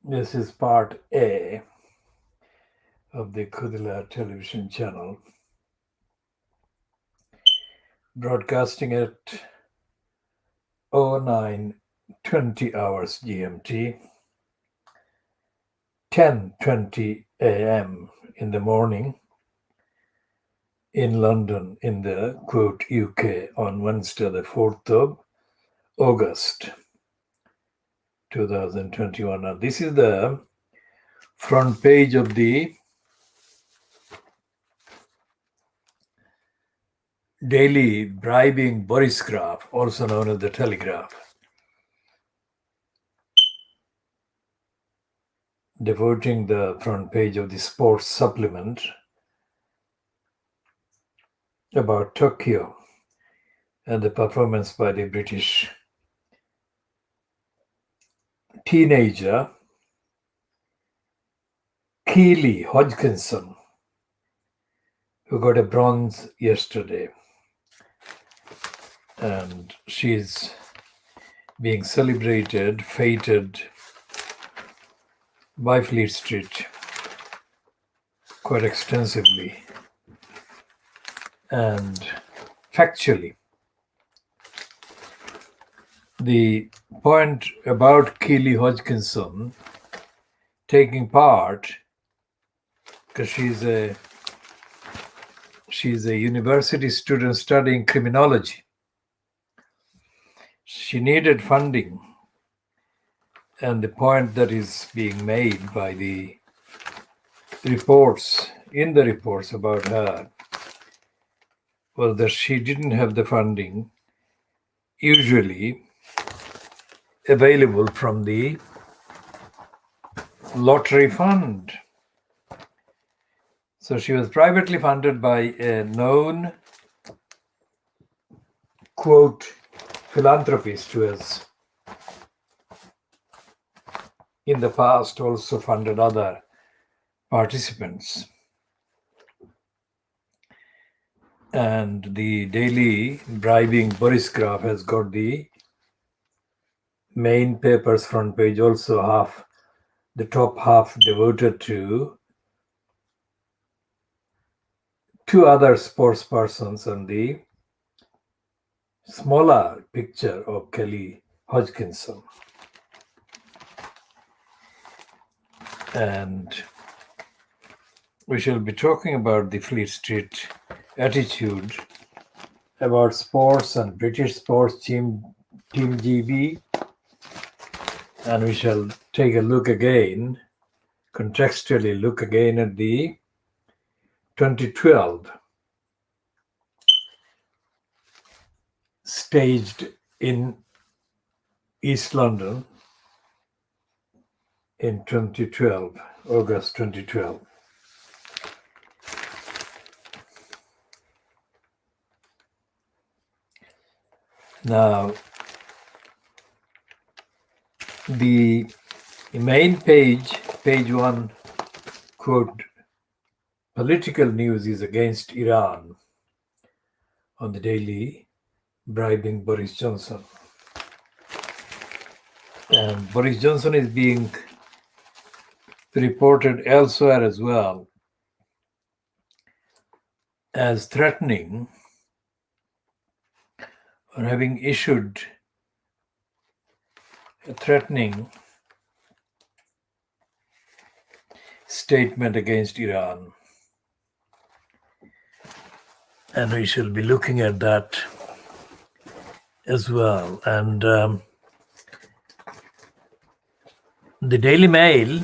This is part A of the KhoodeelaarTV television channel, broadcasting at 09:20 hours GMT, 10:20 a.m. in the morning in London, in the quote UK, on Wednesday, the 4th of August 2021. Now, this is the front page of the daily bribing Boris graph, also known as the Telegraph, devoting the front page of the sports supplement about Tokyo and the performance by the British teenager Keely Hodgkinson, who got a bronze yesterday. And she's being celebrated, feted by Fleet Street quite extensively and factually. The point about Keely Hodgkinson taking part, because she's a university student studying criminology. She needed funding, and the point that is being made by the reports, in the reports about her, was that she didn't have the funding usually available from the lottery fund. So she was privately funded by a known, quote, philanthropist who has in the past also funded other participants. And the daily bribing Boris graph has got the main paper's front page also, half, the top half devoted to two other sports persons, and the smaller picture of Kelly Hodgkinson. And we shall be talking about the Fleet Street attitude about sports and British sports team GB. And we shall take a look again, contextually look again at the 2012 staged in East London in 2012, August 2012. Now, the main page, page 1, quote, political news is against Iran on the daily bribing Boris Johnson. And Boris Johnson is being reported elsewhere as well as threatening or having issued a threatening statement against Iran. And we shall be looking at that as well. And the Daily Mail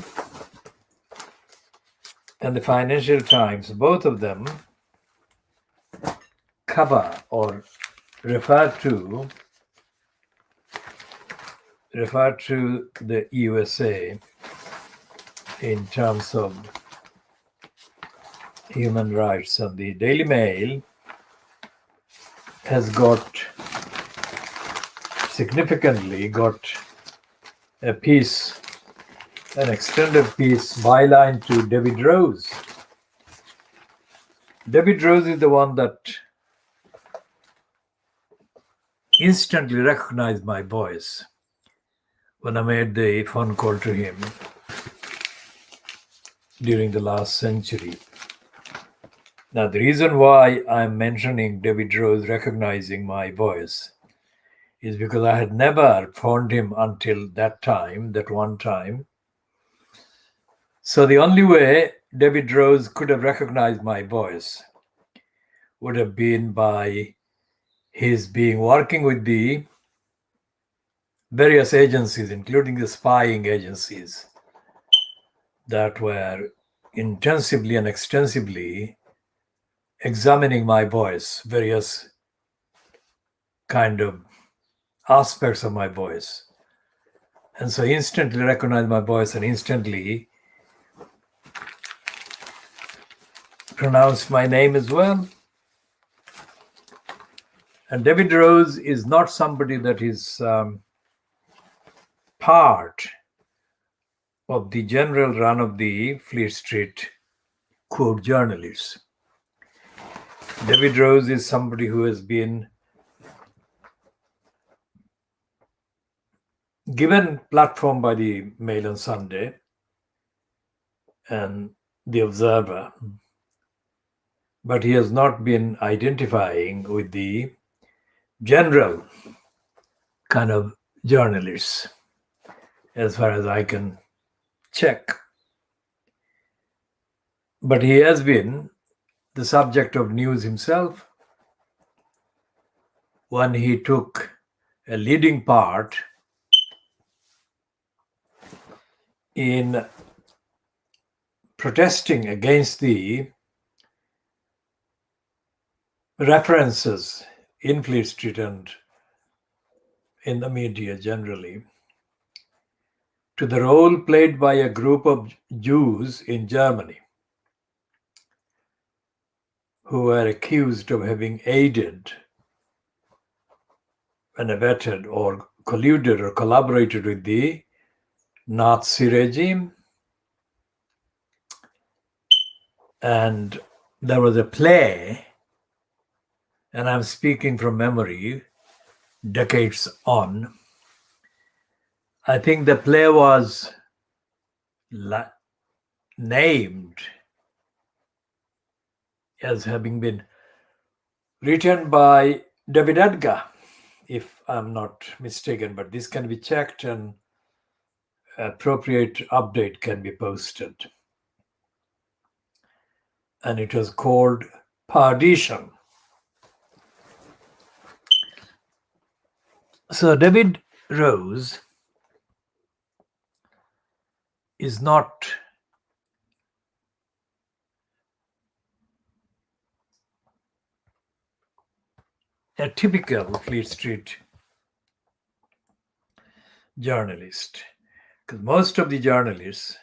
and the Financial Times, both of them cover or refer to the USA in terms of human rights. And the Daily Mail has significantly got a piece, an extended piece, byline to David Rose. David Rose is the one that instantly recognized my voice when I made the phone call to him during the last century. Now, the reason why I'm mentioning David Rose recognizing my voice is because I had never found him until that time, that one time. So the only way David Rose could have recognized my voice would have been by his being working with the various agencies, including the spying agencies, that were intensively and extensively examining my voice, various kind of aspects of my voice. And so instantly recognized my voice and instantly pronounced my name as well. And David Rose is not somebody that is part of the general run of the Fleet Street quote journalists. David Rose is somebody who has been given platform by the Mail on Sunday and the Observer, but he has not been identifying with the general kind of journalists, as far as I can check. But he has been the subject of news himself when he took a leading part in protesting against the references in Fleet Street and in the media generally to the role played by a group of Jews in Germany who were accused of having aided and abetted or colluded or collaborated with the Nazi regime. And there was a play, and I'm speaking from memory, decades on. I think the play was named as having been written by David Edgar, if I'm not mistaken, but this can be checked and appropriate update can be posted. And it was called Partition. So David Rose is not a typical Fleet Street journalist, because most of the journalists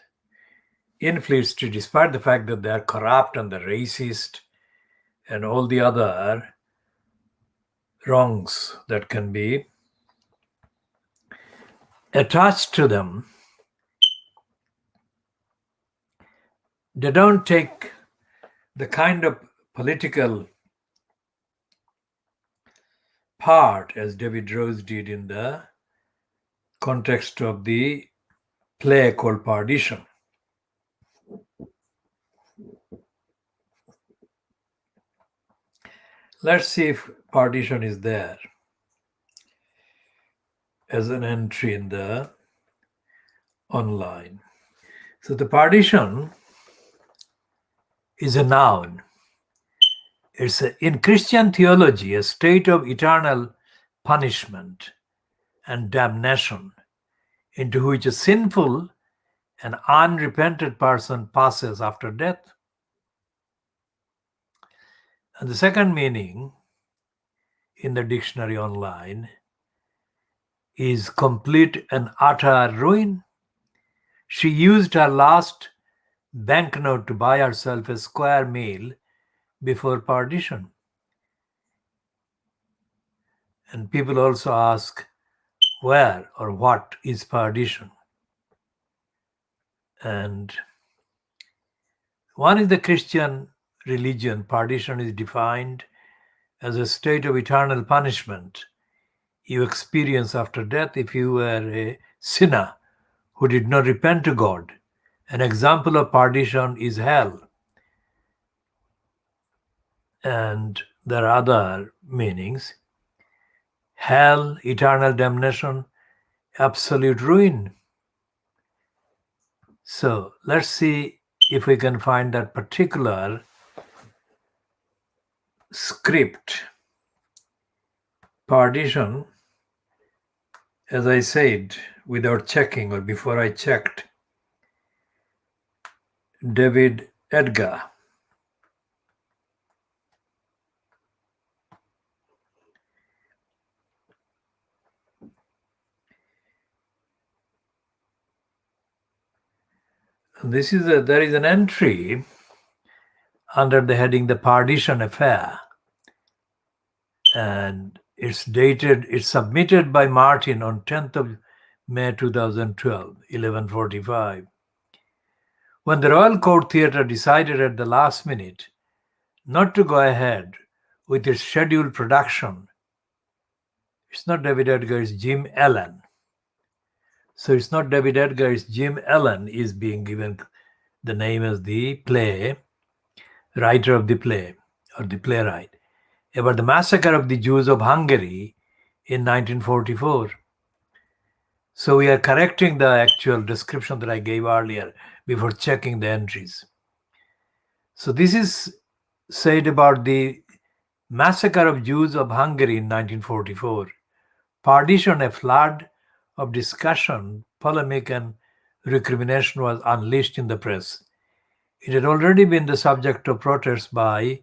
in Fleet Street, despite the fact that they are corrupt and they're racist and all the other wrongs that can be attached to them, they don't take the kind of political part as David Rose did in the context of the play called Partition. Let's see if Partition is there as an entry in the online. So the partition is a noun. It's in Christian theology a state of eternal punishment and damnation into which a sinful and unrepentant person passes after death. And the second meaning in the dictionary online is complete and utter ruin. She used her last banknote to buy herself a square meal before partition. And people also ask, where or what is partition? And one is the Christian religion. Partition is defined as a state of eternal punishment you experience after death if you were a sinner who did not repent to God An example of partition is hell. And there are other meanings. Hell, eternal damnation, absolute ruin. So let's see if we can find that particular script. Partition, as I said, without checking or before I checked, David Edgar. There is an entry under the heading The Partition Affair, and it's submitted by Martin on 10th of May 2012, 11:45. When the Royal Court Theatre decided at the last minute not to go ahead with its scheduled production, it's not David Edgar, it's Jim Allen. So it's not David Edgar, it's Jim Allen is being given the name as the play, writer of the play, or the playwright, about the massacre of the Jews of Hungary in 1944. So we are correcting the actual description that I gave earlier before checking the entries. So this is said about the massacre of Jews of Hungary in 1944. Partition, a flood of discussion, polemic, and recrimination was unleashed in the press. It had already been the subject of protests by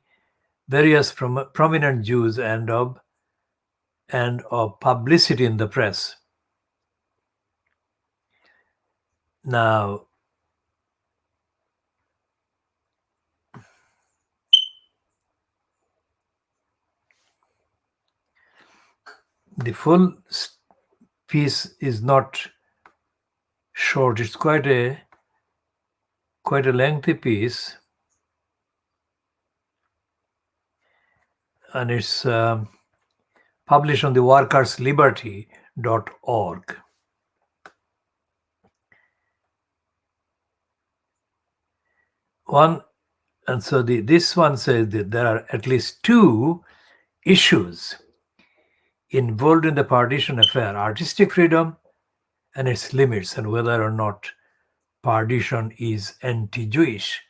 various prominent Jews and of publicity in the press. Now, the full piece is not short. It's quite a lengthy piece, and it's published on the workersliberty.org. This one says that there are at least two issues involved in the partition affair: artistic freedom and its limits, and whether or not partition is anti-Jewish.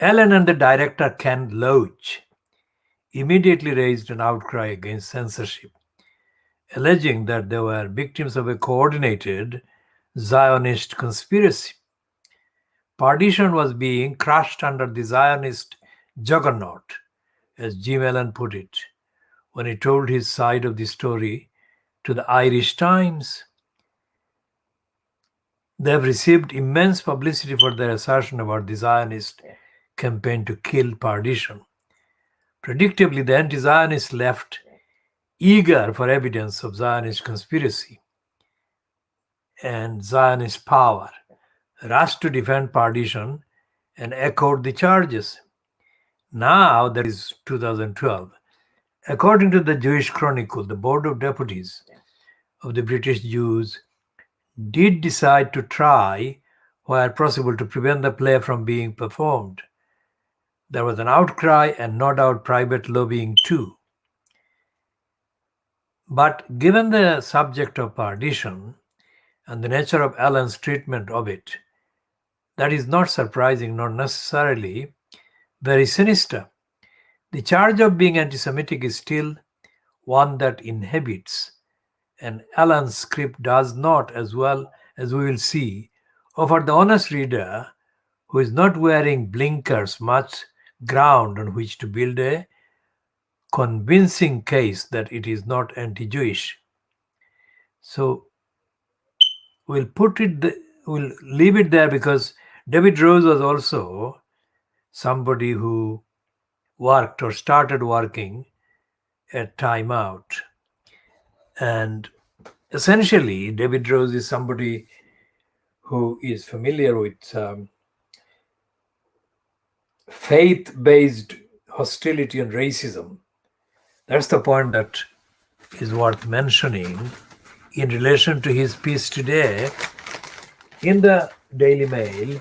Allen and the director Ken Loach immediately raised an outcry against censorship, alleging that they were victims of a coordinated Zionist conspiracy. Partition was being crushed under the Zionist juggernaut, as Jim Allen put it, when he told his side of the story to the Irish Times. They have received immense publicity for their assertion about the Zionist campaign to kill partition. Predictably, the anti-Zionist left, eager for evidence of Zionist conspiracy and Zionist power, rushed to defend partition and echoed the charges. Now, that is 2012, according to the Jewish Chronicle, the Board of Deputies of the British Jews did decide to try, where possible, to prevent the play from being performed. There was an outcry and no doubt private lobbying too. But given the subject of partition and the nature of Allen's treatment of it, that is not surprising, nor necessarily very sinister. The charge of being anti-Semitic is still one that inhabits, and Allen's script does not, as well as we will see, offer the honest reader who is not wearing blinkers much ground on which to build a convincing case that it is not anti-Jewish. So we'll leave it there, because David Rose was also somebody who worked or started working at Time Out. And essentially, David Rose is somebody who is familiar with faith-based hostility and racism. That's the point that is worth mentioning in relation to his piece today in the Daily Mail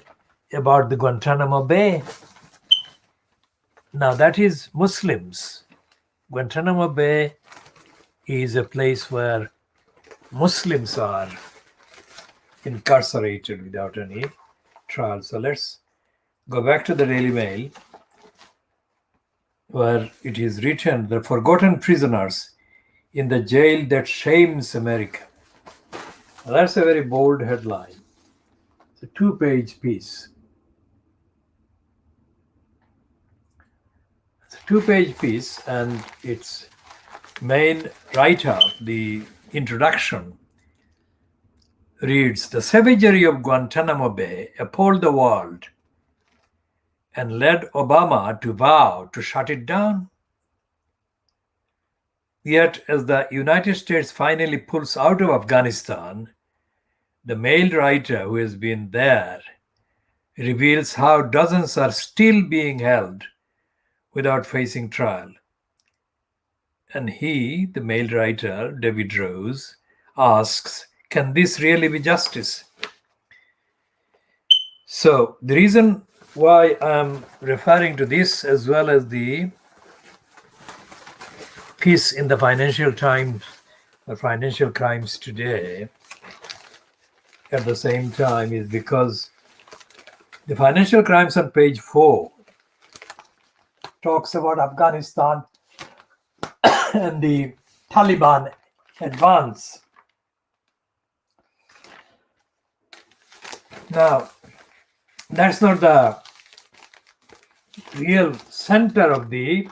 about the Guantanamo Bay. Now that is Muslims. Guantanamo Bay is a place where Muslims are incarcerated without any trial. So let's go back to the Daily Mail, where it is written, the forgotten prisoners in the jail that shames America. Now, that's a very bold headline. It's a 2-page piece. It's a 2-page piece, and its main write-up, the introduction, reads, the savagery of Guantanamo Bay appalled the world and led Obama to vow to shut it down. Yet, as the United States finally pulls out of Afghanistan, the Mail writer who has been there reveals how dozens are still being held without facing trial. And he, the Mail writer, David Rose, asks, can this really be justice? So the reason why I'm referring to this, as well as the piece in the Financial Times, the Financial Crimes today, at the same time, is because the Financial Crimes on page 4 talks about Afghanistan and the Taliban advance. Now, that's not the real center of the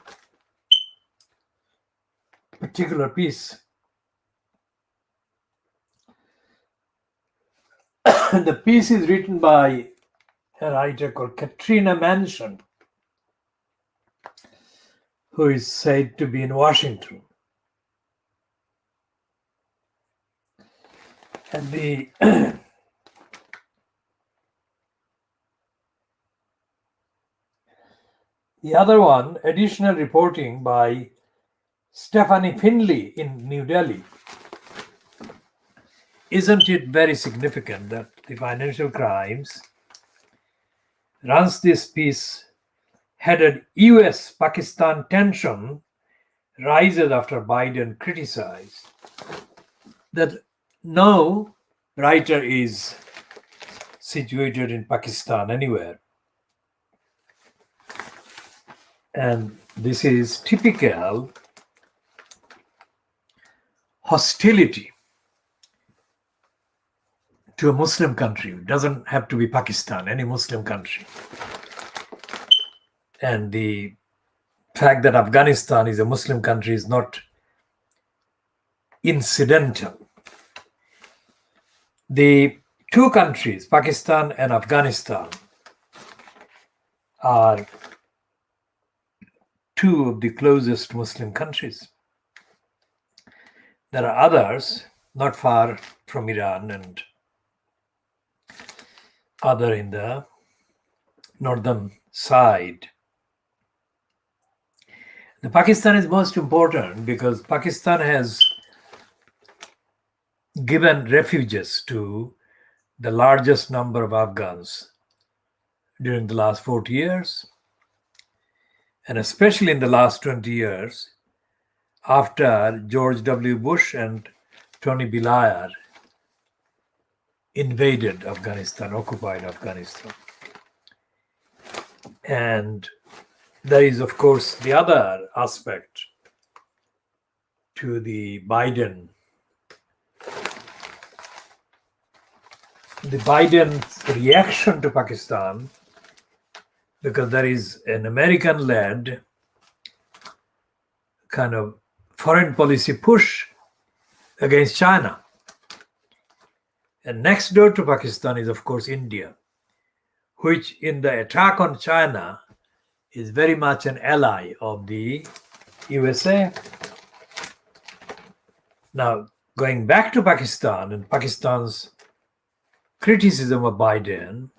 particular piece. The piece is written by a writer called Katrina Manson, who is said to be in Washington. And the other one, additional reporting by Stephanie Finley in New Delhi. Isn't it very significant that the Financial Crimes runs this piece headed US-Pakistan tension rises after Biden criticized that no writer is situated in Pakistan anywhere. And this is typical hostility to a Muslim country. It doesn't have to be Pakistan, any Muslim country. And the fact that Afghanistan is a Muslim country is not incidental. The two countries, Pakistan and Afghanistan, are two of the closest Muslim countries. There are others not far from Iran and other in the northern side. The Pakistan is most important because Pakistan has given refuges to the largest number of Afghans during the last 40 years, and especially in the last 20 years after George W. Bush and Tony Blair invaded Afghanistan, occupied Afghanistan. And there is, of course, the other aspect to the Biden's reaction to Pakistan, because there is an American-led kind of foreign policy push against China. And next door to Pakistan is, of course, India, which in the attack on China is very much an ally of the USA. Now, going back to Pakistan and Pakistan's criticism of Biden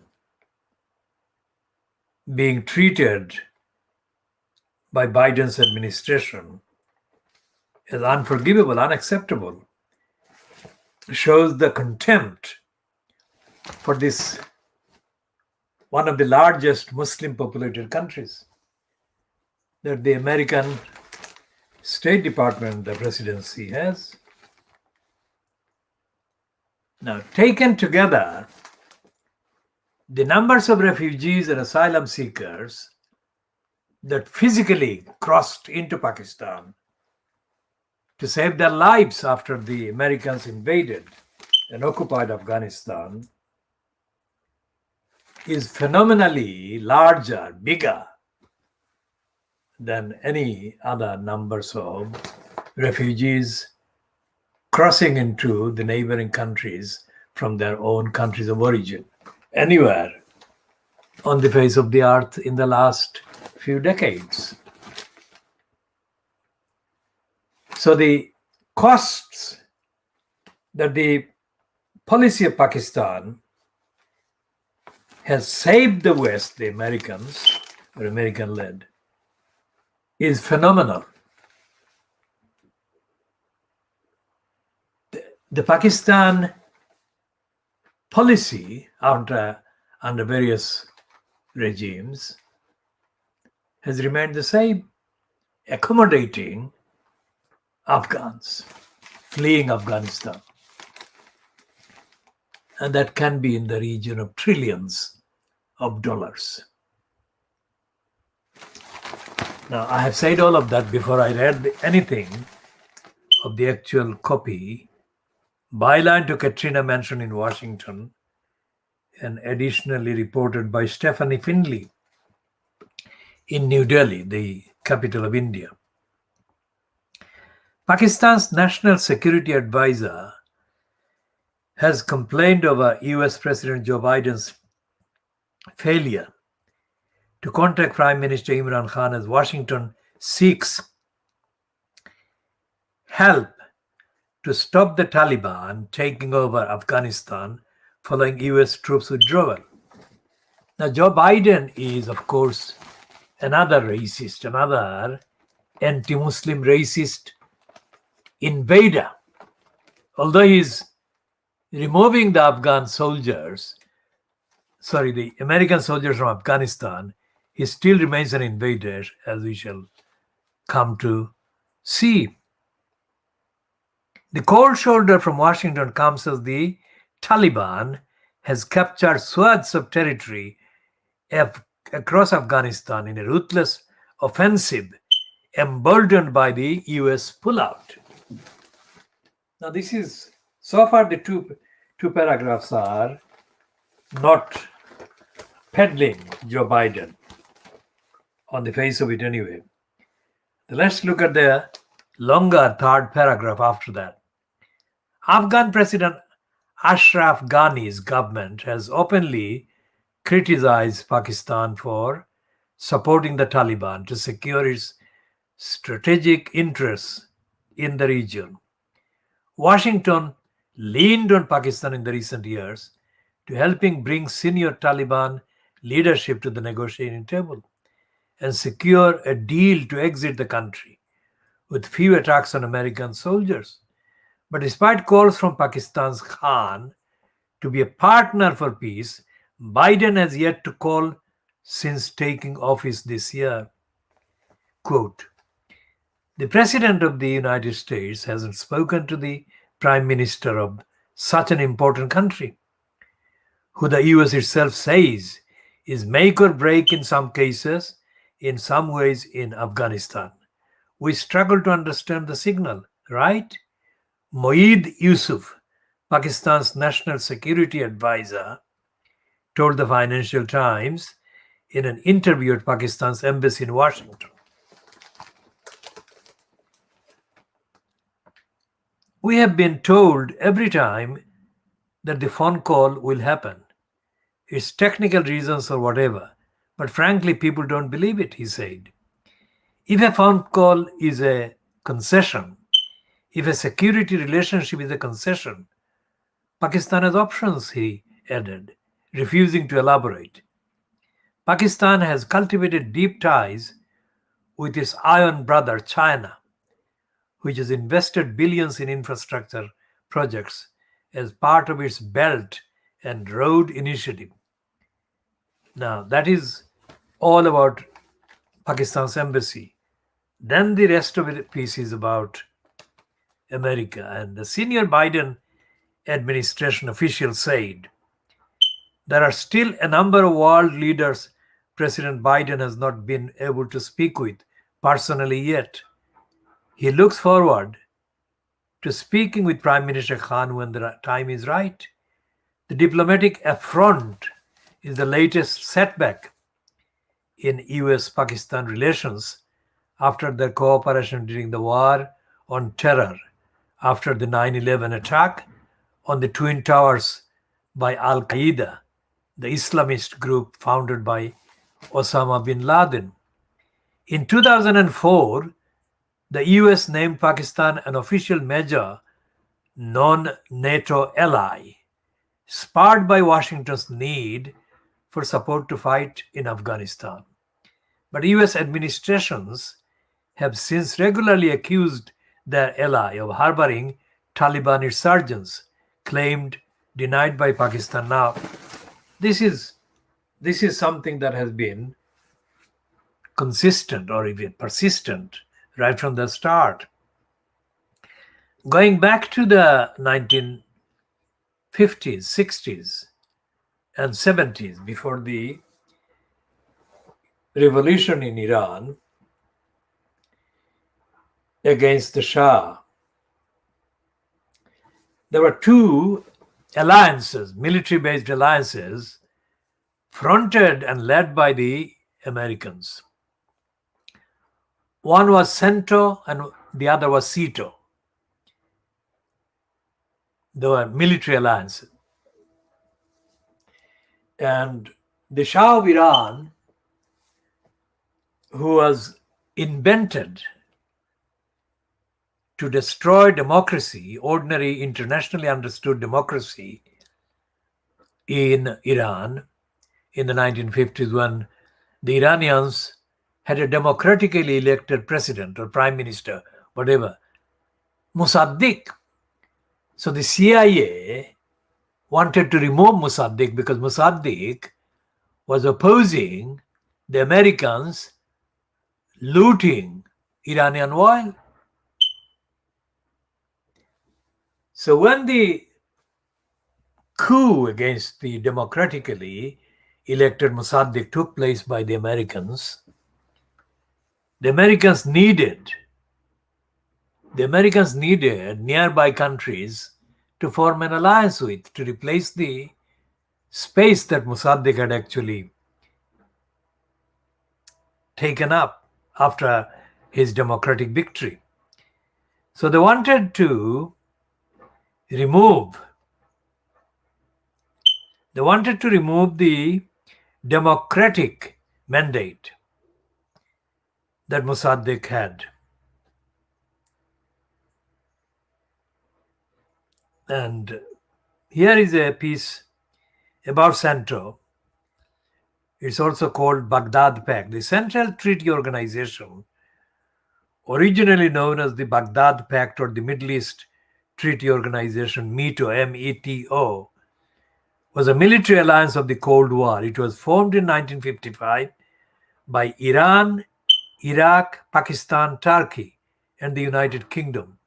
being treated by Biden's administration as unforgivable, unacceptable, shows the contempt for this one of the largest Muslim populated countries, that the American State Department, the presidency has. Now, taken together, the numbers of refugees and asylum seekers that physically crossed into Pakistan to save their lives after the Americans invaded and occupied Afghanistan is phenomenally larger, bigger than any other numbers of refugees crossing into the neighboring countries from their own countries of origin, anywhere on the face of the earth in the last few decades. So the costs that the policy of Pakistan has saved the West, the Americans, or American-led, is phenomenal. The Pakistan policy under various regimes has remained the same, accommodating Afghans fleeing Afghanistan. And that can be in the region of trillions of dollars. Now, I have said all of that before I read anything of the actual copy, byline to Katrina Mansion in Washington, and additionally reported by Stephanie Findley in New Delhi, the capital of India. Pakistan's National Security Advisor has complained over US President Joe Biden's failure to contact Prime Minister Imran Khan as Washington seeks help to stop the Taliban taking over Afghanistan following US troops withdrawal. Now, Joe Biden is, of course, another racist, another anti-Muslim racist invader. Although he's removing the American soldiers from Afghanistan, he still remains an invader, as we shall come to see. The cold shoulder from Washington comes as the Taliban has captured swaths of territory across Afghanistan in a ruthless offensive, emboldened by the US pullout. Now, this is, so far the two paragraphs are not peddling Joe Biden, on the face of it anyway. Let's look at the longer third paragraph after that. Afghan President Ashraf Ghani's government has openly criticized Pakistan for supporting the Taliban to secure its strategic interests in the region. Washington leaned on Pakistan in the recent years to helping bring senior Taliban leadership to the negotiating table and secure a deal to exit the country with few attacks on American soldiers. But despite calls from Pakistan's Khan to be a partner for peace, Biden has yet to call since taking office this year. Quote, "The President of the United States hasn't spoken to the Prime Minister of such an important country, who the US itself says is make or break in some cases, in some ways in Afghanistan. We struggle to understand the signal, right?" Moeed Yusuf, Pakistan's National Security Advisor, told the Financial Times in an interview at Pakistan's embassy in Washington. "We have been told every time that the phone call will happen. It's technical reasons or whatever, but frankly, people don't believe it," he said. "If a phone call is a concession, if a security relationship is a concession, Pakistan has options," he added, refusing to elaborate. Pakistan has cultivated deep ties with its iron brother China, which has invested billions in infrastructure projects as part of its Belt and Road Initiative. Now, that is all about Pakistan's embassy. Then the rest of the piece is about America. And the senior Biden administration official said there are still a number of world leaders President Biden has not been able to speak with personally yet. He looks forward to speaking with Prime Minister Khan when the time is right. The diplomatic affront is the latest setback in US-Pakistan relations after their cooperation during the war on terror, after the 9/11 attack on the Twin Towers by Al-Qaeda, the Islamist group founded by Osama bin Laden. In 2004, the US named Pakistan an official major non-NATO ally, spurred by Washington's need for support to fight in Afghanistan. But US administrations have since regularly accused their ally of harboring Taliban insurgents, claimed denied by Pakistan. Now, this is something that has been consistent or even persistent right from the start. Going back to the 1950s, 60s, and 70s, before the revolution in Iran against the Shah, there were two alliances, military-based alliances, fronted and led by the Americans. One was CENTO and the other was SEATO. They were military alliances. And the Shah of Iran, who was invented to destroy democracy, ordinary internationally understood democracy in Iran in the 1950s, when the Iranians had a democratically elected president or prime minister, whatever, Mossadegh. So the CIA wanted to remove Mossadegh because Mossadegh was opposing the Americans looting Iranian oil. So when the coup against the democratically elected Mossadegh took place by the Americans needed nearby countries to form an alliance with, to replace the space that Mossadegh had actually taken up after his democratic victory. So they wanted to remove the democratic mandate that Mossadegh had. And here is a piece about CENTO. It's also called Baghdad Pact. The Central Treaty Organization, originally known as the Baghdad Pact or the Middle East Treaty Organization, METO, M-E-T-O, was a military alliance of the Cold War. It was formed in 1955 by Iran, Iraq, Pakistan, Turkey, and the United Kingdom,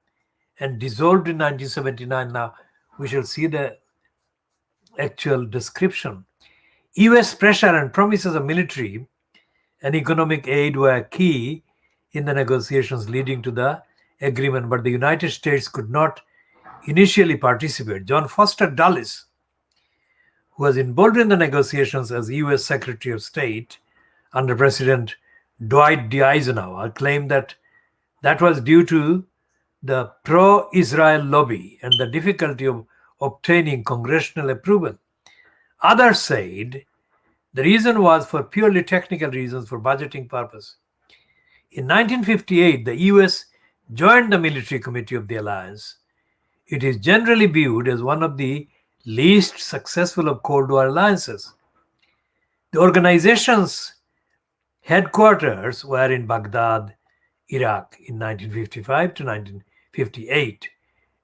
and dissolved in 1979. Now, we shall see the actual description. US pressure and promises of military and economic aid were key in the negotiations leading to the agreement, but the United States could not initially participate. John Foster Dulles, who was involved in the negotiations as US Secretary of State under President Dwight D. Eisenhower, claimed that that was due to the pro-Israel lobby and the difficulty of obtaining congressional approval. Others said the reason was for purely technical reasons for budgeting purpose. In 1958, the US joined the military committee of the alliance. It is generally viewed as one of the least successful of Cold War alliances. The organization's headquarters were in Baghdad, Iraq in 1955 to 1958,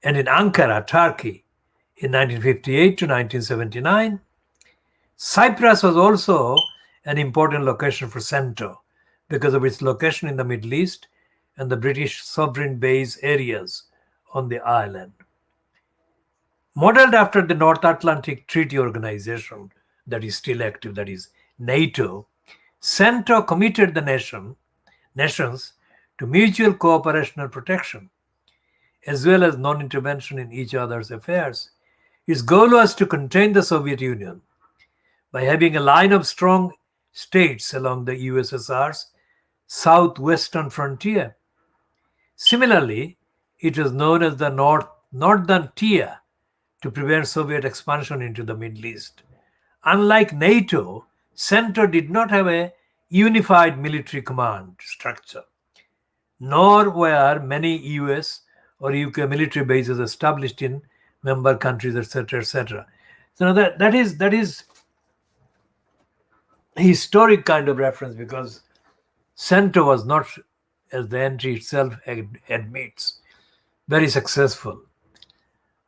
and in Ankara, Turkey in 1958 to 1979. Cyprus was also an important location for CENTO because of its location in the Middle East and the British sovereign base areas on the island. Modeled after the North Atlantic Treaty Organization that is still active, that is NATO, CENTO committed the nations to mutual cooperation and protection, as well as non-intervention in each other's affairs. Its goal was to contain the Soviet Union by having a line of strong states along the USSR's southwestern frontier. Similarly, it was known as the Northern Tier to prevent Soviet expansion into the Middle East. Unlike NATO, CENTO did not have a unified military command structure, nor were many US or UK military bases established in member countries, etc., etc. So that is a historic kind of reference, because CENTO was not, as the entry itself admits, very successful.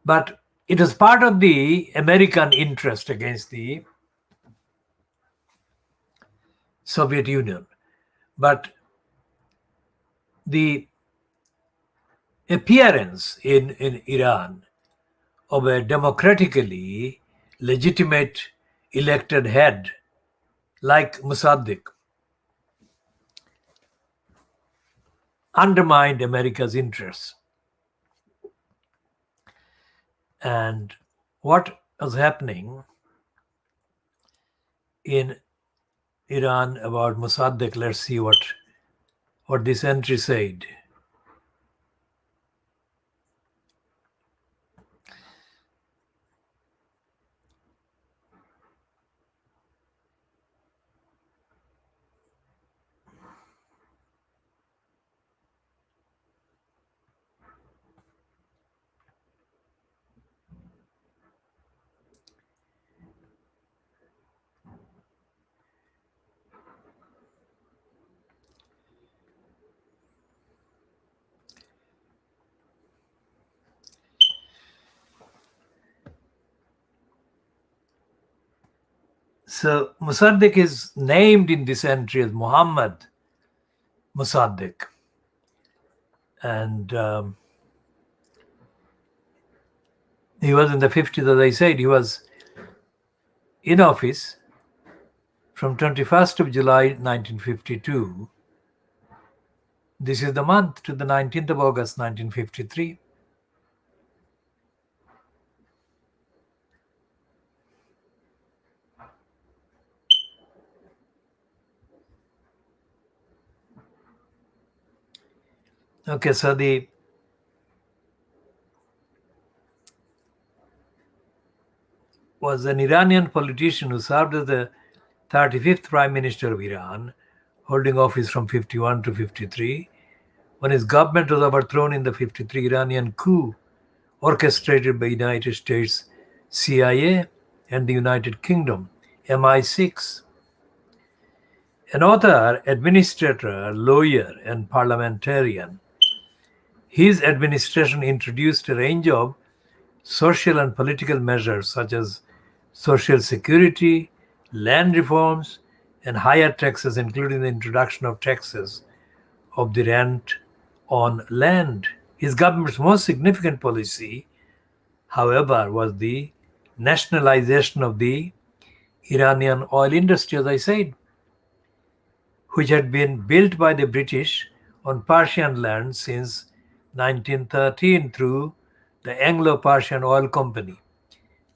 But it was part of the American interest against the Soviet Union. But the appearance in Iran of a democratically legitimate elected head like Mossadegh undermined America's interests. And what was happening in Iran about Mossadegh, let's see what this entry said. So Mossadegh is named in this entry as Muhammad Mossadegh. And he was in the 50s, as I said. He was in office from 21st of July 1952. This is the month, to the 19th of August 1953. Okay, so was an Iranian politician who served as the 35th Prime Minister of Iran, holding office from 51 to 53, when his government was overthrown in the 53 Iranian coup orchestrated by United States CIA and the United Kingdom MI6. An author, administrator, lawyer, and parliamentarian, his administration introduced a range of social and political measures such as social security, land reforms, and higher taxes, including the introduction of taxes of the rent on land. His government's most significant policy, however, was the nationalization of the Iranian oil industry, as I said, which had been built by the British on Persian land since 1913 through the Anglo-Persian Oil Company,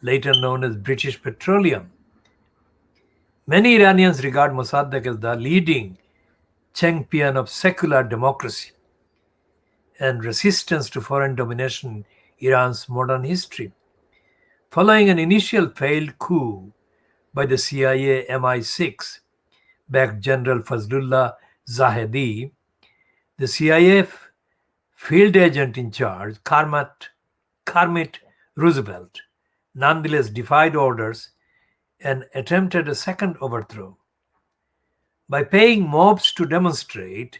later known as British Petroleum. Many Iranians regard Mossadegh as the leading champion of secular democracy and resistance to foreign domination in Iran's modern history. Following an initial failed coup by the CIA MI6 backed General Fazlullah Zahedi, the CIA field agent in charge, Kermit Roosevelt, nonetheless defied orders and attempted a second overthrow. By paying mobs to demonstrate,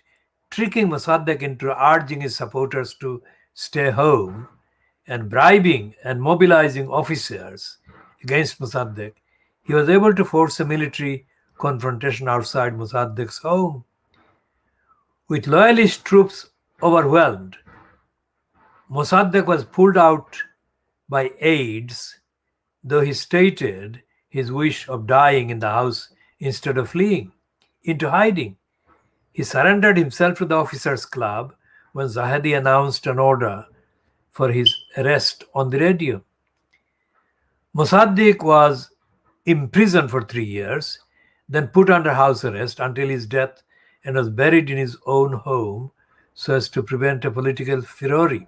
tricking Mossadegh into urging his supporters to stay home, and bribing and mobilizing officers against Mossadegh, he was able to force a military confrontation outside Mossadegh's home. With loyalist troops overwhelmed, Mossadegh was pulled out by aides, though he stated his wish of dying in the house instead of fleeing into hiding. He surrendered himself to the officers' club when Zahedi announced an order for his arrest on the radio. Mossadegh was imprisoned for 3 years, then put under house arrest until his death, and was buried in his own home so as to prevent a political furore.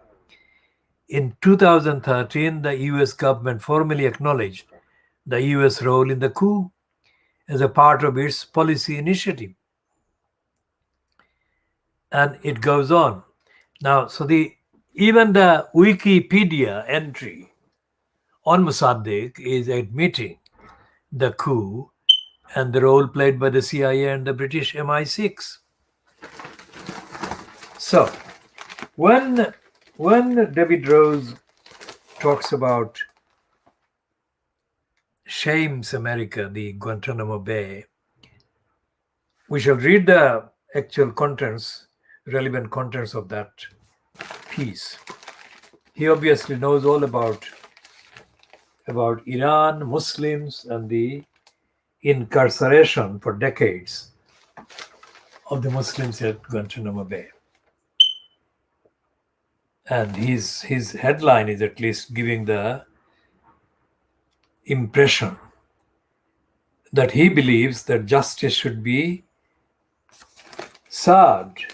In 2013, the US government formally acknowledged the US role in the coup as a part of its policy initiative. And it goes on. Now, so even the Wikipedia entry on Mossadegh is admitting the coup and the role played by the CIA and the British MI6. So, when David Rose talks about shames America, the Guantanamo Bay, we shall read the actual contents, relevant contents of that piece. He obviously knows all about Iran, Muslims, and the incarceration for decades of the Muslims at Guantanamo Bay. And his headline is at least giving the impression that he believes that justice should be served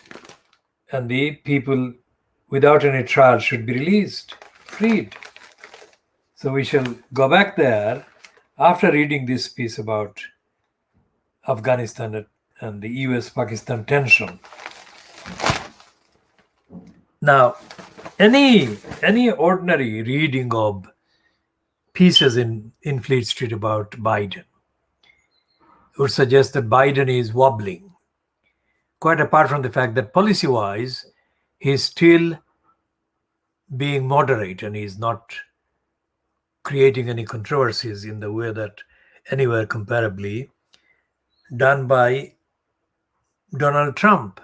and the people without any trial should be released, freed. So we shall go back there after reading this piece about Afghanistan and the US-Pakistan tension. Now, any ordinary reading of pieces in Fleet Street about Biden would suggest that Biden is wobbling, quite apart from the fact that policy-wise, he's still being moderate and he's not creating any controversies in the way that anywhere comparably done by Donald Trump.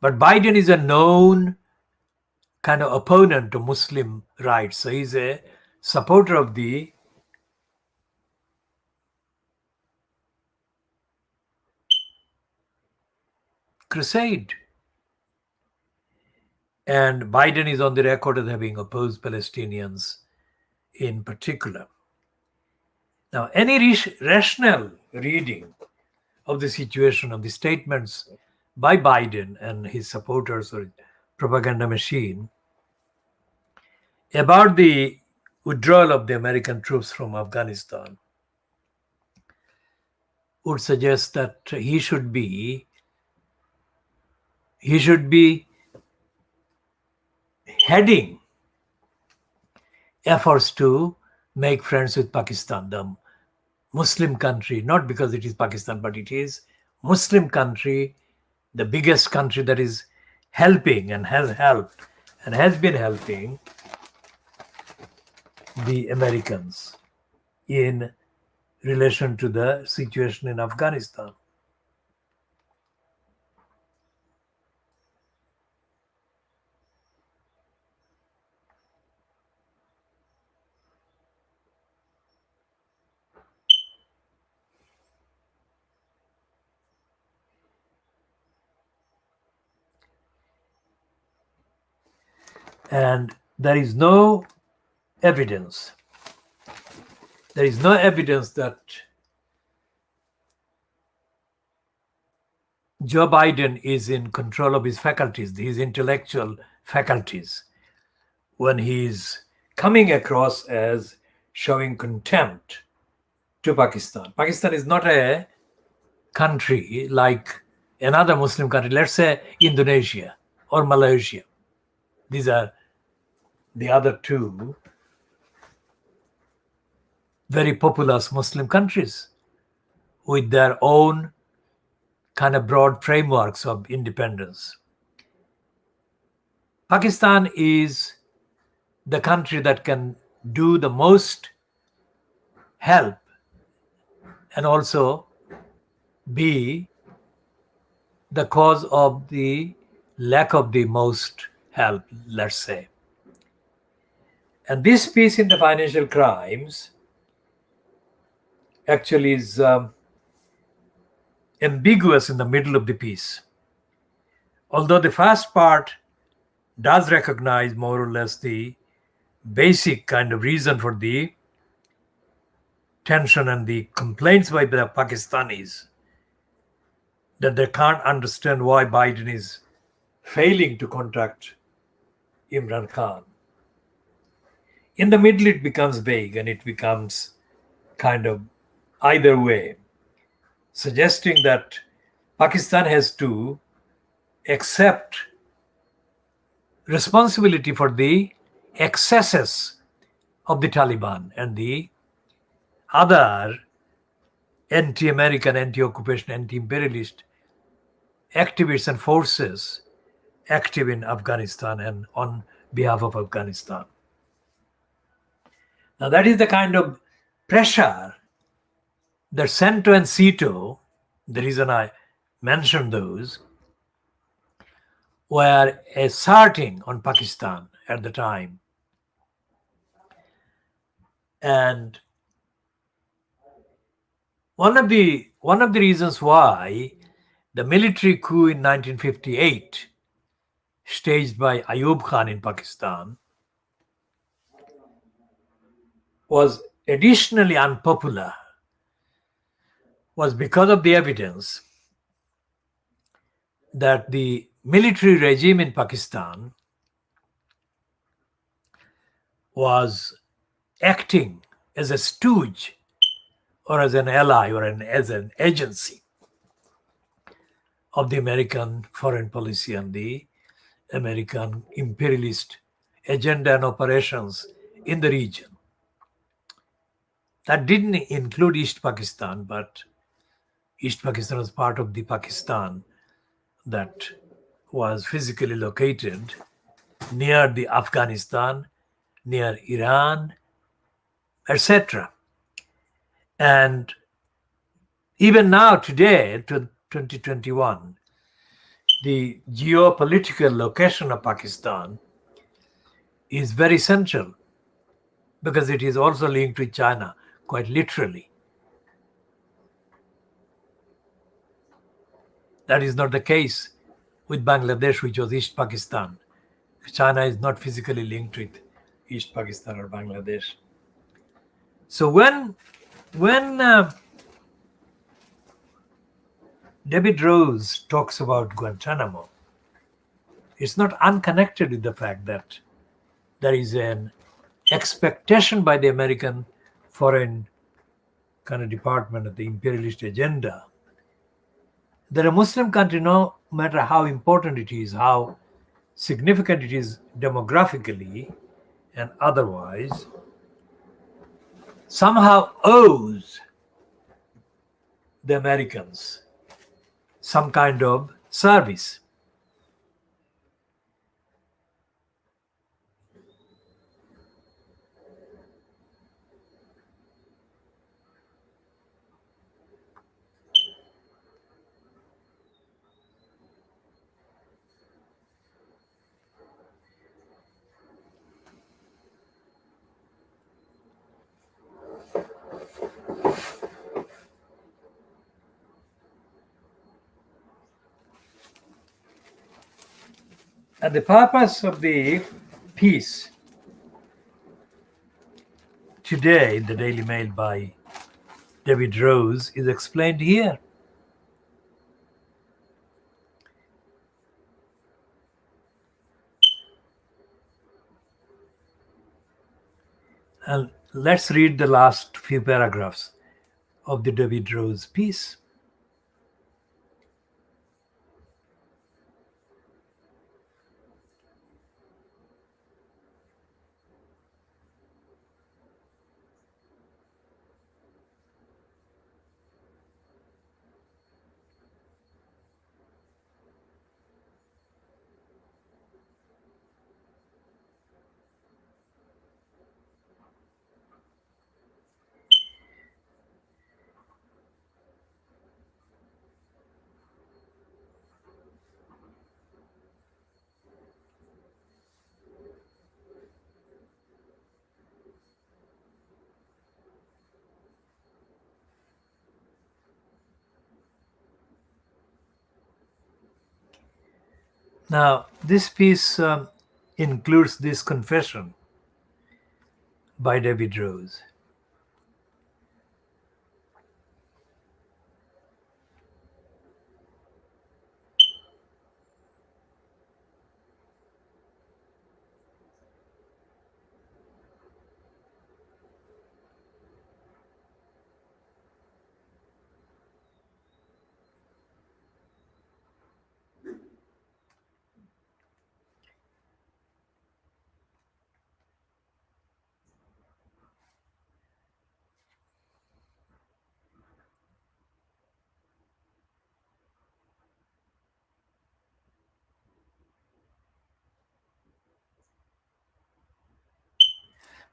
But Biden is a known kind of opponent to Muslim rights. So he's a supporter of the crusade. And Biden is on the record as having opposed Palestinians in particular. Now, any rational reading of the situation, of the statements by Biden and his supporters or propaganda machine about the withdrawal of the American troops from Afghanistan would suggest that he should be heading efforts to make friends with Pakistan, the Muslim country, not because it is Pakistan, but it is Muslim country, the biggest country that is helping and has helped and has been helping the Americans in relation to the situation in Afghanistan. And there is no evidence. There is no evidence that Joe Biden is in control of his faculties, his intellectual faculties, when he is coming across as showing contempt to Pakistan. Pakistan is not a country like another Muslim country, let's say Indonesia or Malaysia. These are the other two very populous Muslim countries with their own kind of broad frameworks of independence. Pakistan is the country that can do the most help and also be the cause of the lack of the most help, let's say. And this piece in the financial crimes actually is ambiguous in the middle of the piece. Although the first part does recognize more or less the basic kind of reason for the tension and the complaints by the Pakistanis that they can't understand why Biden is failing to contact Imran Khan. In the middle, it becomes vague and it becomes kind of either way, suggesting that Pakistan has to accept responsibility for the excesses of the Taliban and the other anti-American, anti-occupation, anti-imperialist activists and forces active in Afghanistan and on behalf of Afghanistan. Now that is the kind of pressure that CENTO and CETO, the reason I mentioned those, were asserting on Pakistan at the time. And one of the reasons why the military coup in 1958, staged by Ayub Khan in Pakistan, was additionally unpopular was because of the evidence that the military regime in Pakistan was acting as a stooge or as an ally or as an agency of the American foreign policy and the American imperialist agenda and operations in the region. That didn't include East Pakistan, but East Pakistan was part of the Pakistan that was physically located near the Afghanistan, near Iran, etc. And even now, today, 2021, the geopolitical location of Pakistan is very central because it is also linked with China, quite literally. That is not the case with Bangladesh, which was East Pakistan. China is not physically linked with East Pakistan or Bangladesh. So when David Rose talks about Guantanamo, it's not unconnected with the fact that there is an expectation by the American foreign kind of department of the imperialist agenda that a Muslim country, no matter how important it is, how significant it is demographically and otherwise, somehow owes the Americans some kind of service. And the purpose of the piece today in the Daily Mail by David Rose is explained here. And let's read the last few paragraphs of the David Rose piece. Now, this piece includes this confession by David Rose.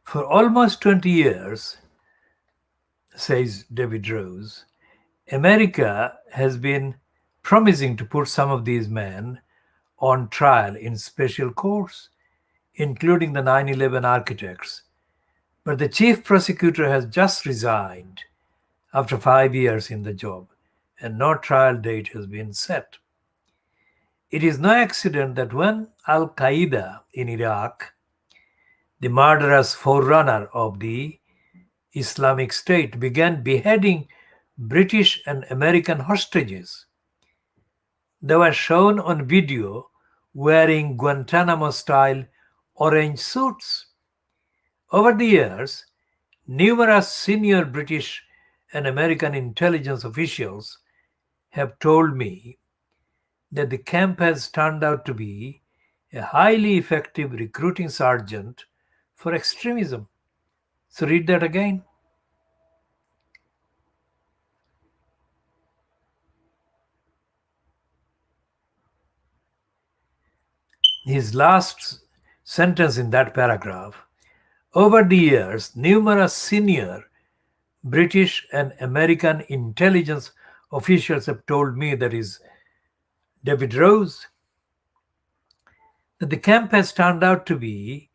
For almost 20 years, says David Rose, America has been promising to put some of these men on trial in special courts, including the 9/11 architects. But the chief prosecutor has just resigned after 5 years in the job, and no trial date has been set. It is no accident that when Al Qaeda in Iraq, the murderous forerunner of the Islamic State, began beheading British and American hostages, they were shown on video wearing Guantanamo style orange suits. Over the years, numerous senior British and American intelligence officials have told me that the camp has turned out to be a highly effective recruiting sergeant for extremism. So, read that again. His last sentence in that paragraph: over the years, numerous senior British and American intelligence officials have told me, that is David Rose, that the camp has turned out to be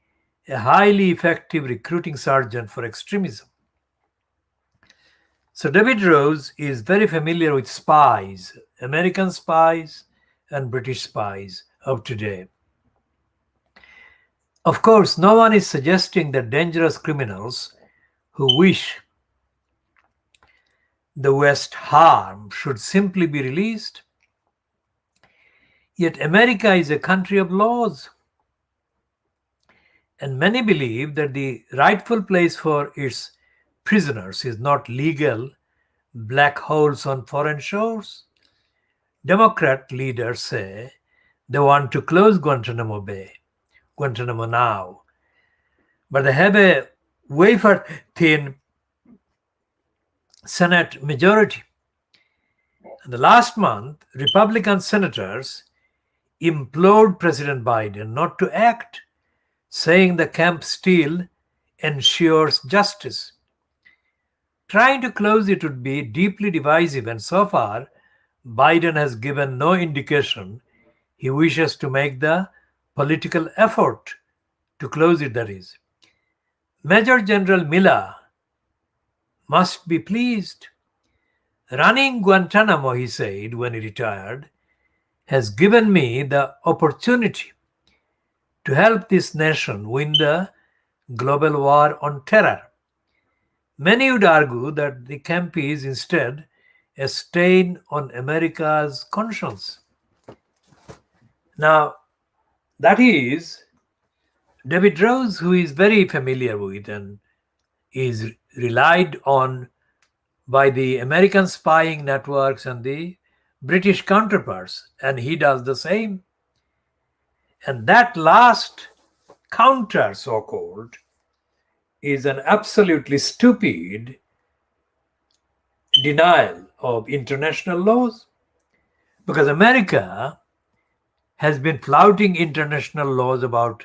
a highly effective recruiting sergeant for extremism. So David Rose is very familiar with spies, American spies and British spies of today. Of course, no one is suggesting that dangerous criminals who wish the West harm should simply be released. Yet America is a country of laws, and many believe that the rightful place for its prisoners is not legal black holes on foreign shores. Democrat leaders say they want to close Guantanamo now, but they have a wafer-thin Senate majority. And the last month, Republican senators implored President Biden not to act, saying the camp still ensures justice. Trying to close it would be deeply divisive, and so far, Biden has given no indication he wishes to make the political effort to close it, that is. Major General Miller must be pleased. Running Guantanamo, he said when he retired, has given me the opportunity to help this nation win the global war on terror. Many would argue that the camp is instead a stain on America's conscience. Now, that is David Rose, who is very familiar with and is relied on by the American spying networks and the British counterparts, and he does the same. And that last counter, so called, is an absolutely stupid denial of international laws, because America has been flouting international laws about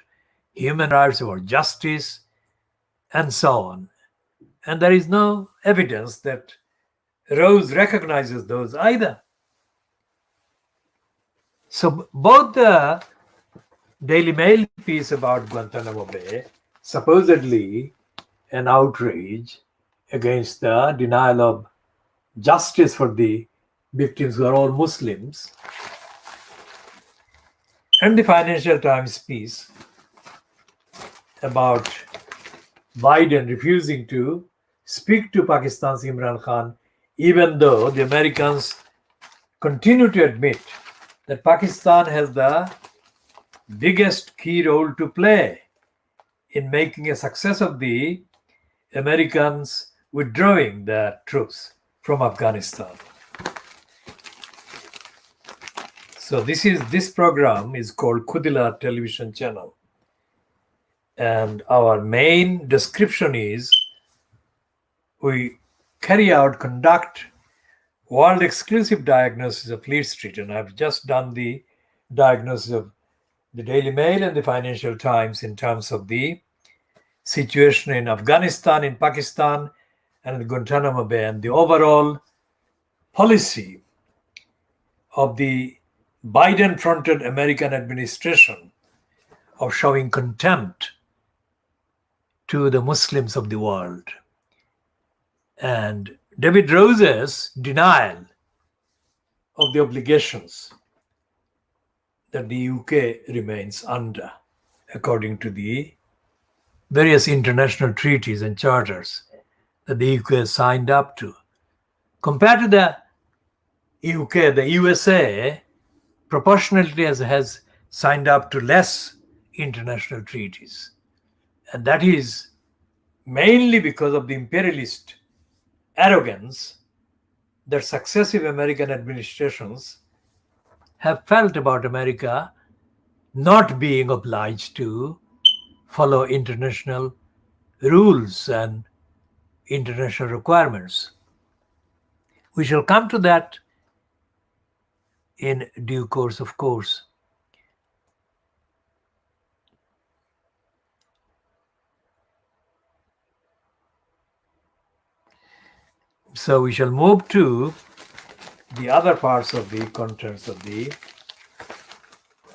human rights, about justice, and so on. And there is no evidence that Rose recognizes those either. So both the Daily Mail piece about Guantanamo Bay, supposedly an outrage against the denial of justice for the victims who are all Muslims, and the Financial Times piece about Biden refusing to speak to Pakistan's Imran Khan, even though the Americans continue to admit that Pakistan has the biggest key role to play in making a success of the Americans withdrawing their troops from Afghanistan. So this program is called KhoodeelaarTV television channel. And our main description is we conduct world exclusive diagnosis of Fleet Street. And I've just done the diagnosis of the Daily Mail and the Financial Times in terms of the situation in Afghanistan, in Pakistan, and in Guantanamo Bay, and the overall policy of the Biden-fronted American administration of showing contempt to the Muslims of the world, and David Rose's denial of the obligations that the UK remains under according to the various international treaties and charters that the UK has signed up to. Compared to the UK, the USA proportionately has signed up to less international treaties. And that is mainly because of the imperialist arrogance that successive American administrations have felt about America not being obliged to follow international rules and international requirements. We shall come to that in due course, of course. So we shall move to the other parts of the contents of the.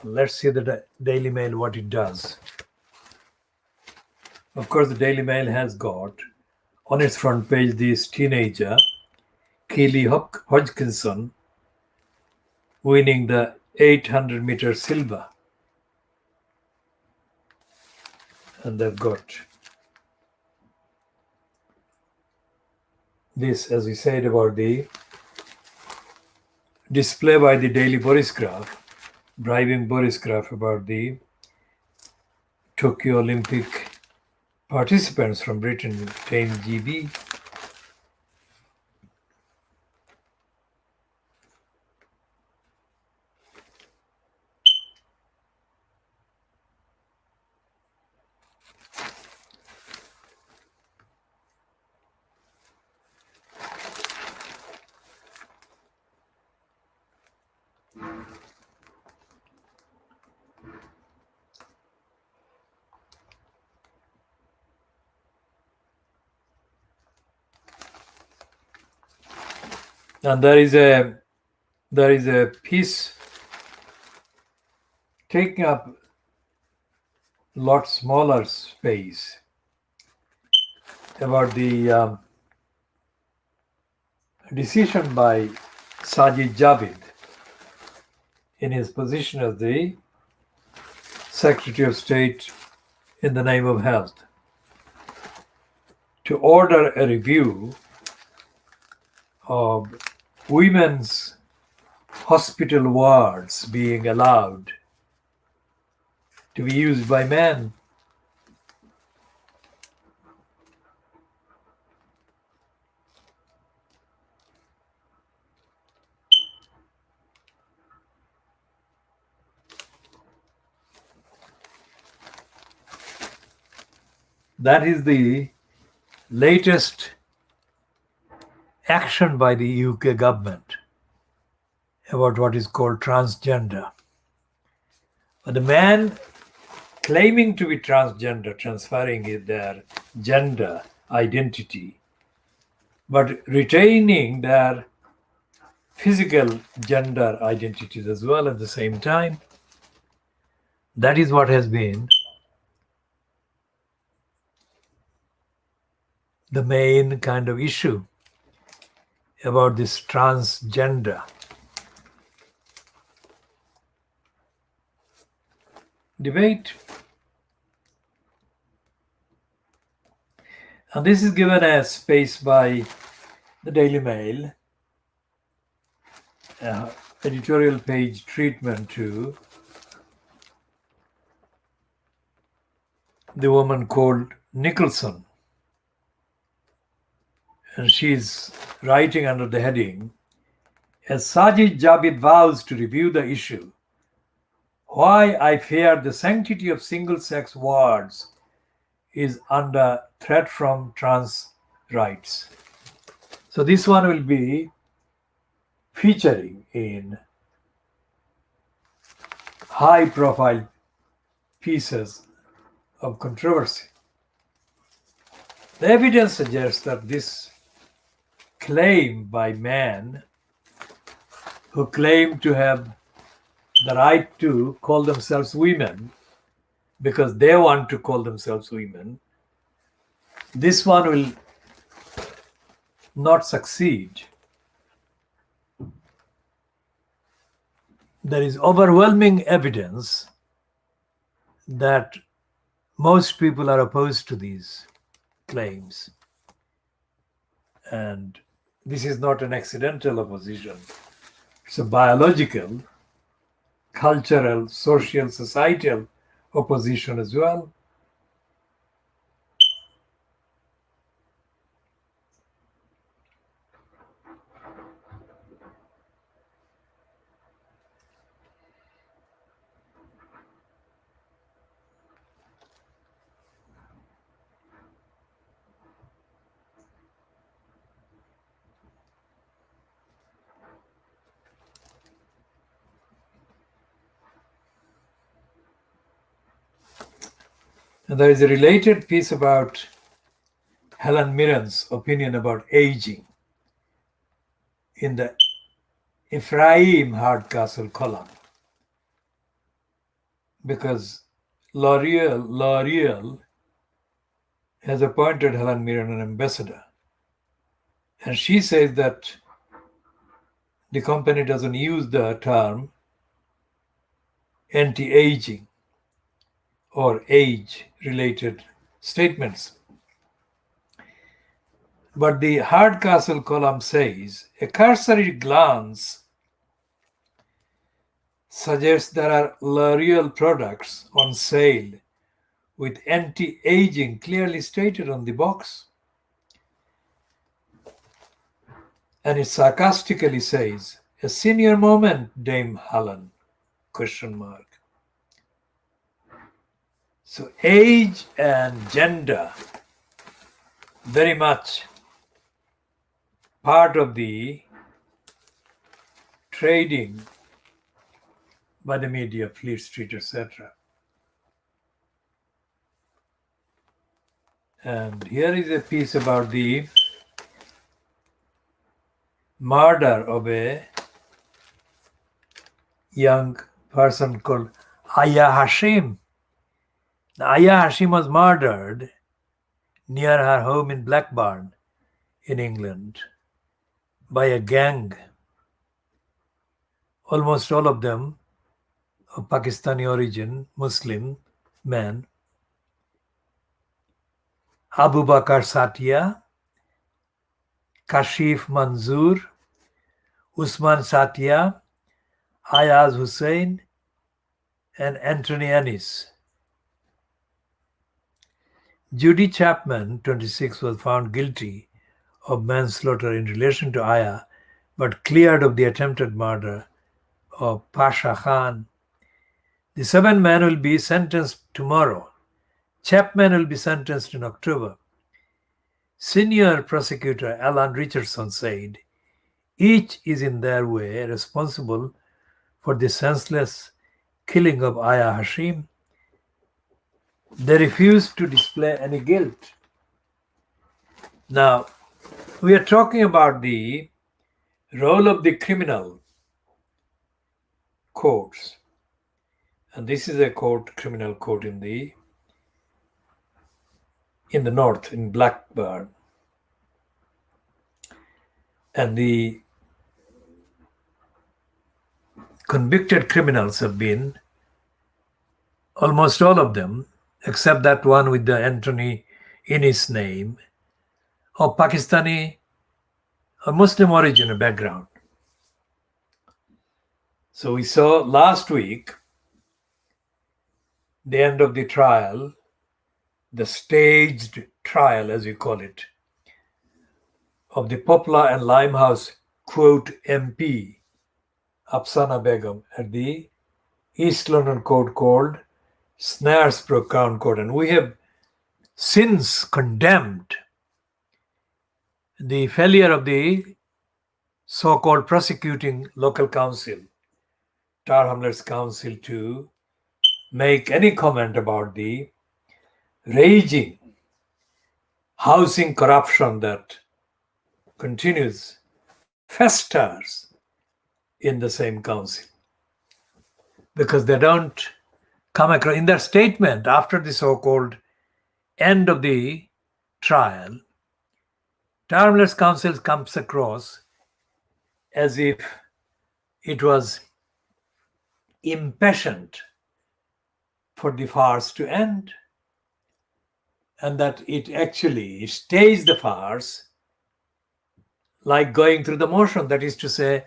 Let's see the Daily Mail, what it does. Of course, the Daily Mail has got on its front page this teenager, Keely Hodgkinson, winning the 800-meter silver. And they've got this, as we said, about the display by the Daily Borisgraph, driving Borisgraph, about the Tokyo Olympic participants from Britain, Team GB. And there is a piece taking up a lot smaller space about the decision by Sajid Javid in his position as the Secretary of State in the name of health to order a review of women's hospital wards being allowed to be used by men. That is the latest action by the UK government about what is called transgender. But the man claiming to be transgender, transferring their gender identity, but retaining their physical gender identities as well at the same time. That is what has been the main kind of issue about this transgender. debate. And this is given as space by the Daily Mail, editorial page treatment to the woman called Nicholson. And she's writing under the heading, as Sajid Javid vows to review the issue, why I fear the sanctity of single-sex wards is under threat from trans rights. So this one will be featuring in high-profile pieces of controversy. The evidence suggests that this claim by men who claim to have the right to call themselves women because they want to call themselves women, this one will not succeed. There is overwhelming evidence that most people are opposed to these claims. And this is not an accidental opposition. It's a biological, cultural, social, societal opposition as well. And there is a related piece about Helen Mirren's opinion about aging in the Ephraim Hardcastle column, because L'Oreal has appointed Helen Mirren an ambassador, and she says that the company doesn't use the term anti-aging or age-related statements. But the Hardcastle column says a cursory glance suggests there are L'Oreal products on sale with anti-aging clearly stated on the box. And it sarcastically says, a senior moment, Dame Helen, ? So age and gender, very much part of the trading by the media, Fleet Street, etc. And here is a piece about the murder of a young person called Aya Hashim. Aya Hashim was murdered near her home in Blackburn in England by a gang, almost all of them of Pakistani origin, Muslim men. Abu Bakr Satya, Kashif Manzoor, Usman Satya, Ayaz Hussain, and Anthony Annis. Judy Chapman, 26, was found guilty of manslaughter in relation to Aya, but cleared of the attempted murder of Pasha Khan. The 7 men will be sentenced tomorrow. Chapman will be sentenced in October. Senior prosecutor Alan Richardson said, each is in their way responsible for the senseless killing of Aya Hashim. They refused to display any guilt. Now, we are talking about the role of the criminal courts. And this is a court, criminal court in the north, in Blackburn. And the convicted criminals have been almost all of them, except that one with the Anthony in his name, of Pakistani or Muslim origin or background. So we saw last week the end of the trial, the staged trial, as we call it, of the Poplar and Limehouse quote MP, Afsana Begum, at the East London court called Snaresbrook Crown Court. And we have since condemned the failure of the so-called prosecuting local council, Tower Hamlets Council, to make any comment about the raging housing corruption that continues, festers in the same council. Because they don't come across, in their statement after the so-called end of the trial, Tower Hamlets Council comes across as if it was impatient for the farce to end, and that it actually staged the farce like going through the motion, that is to say,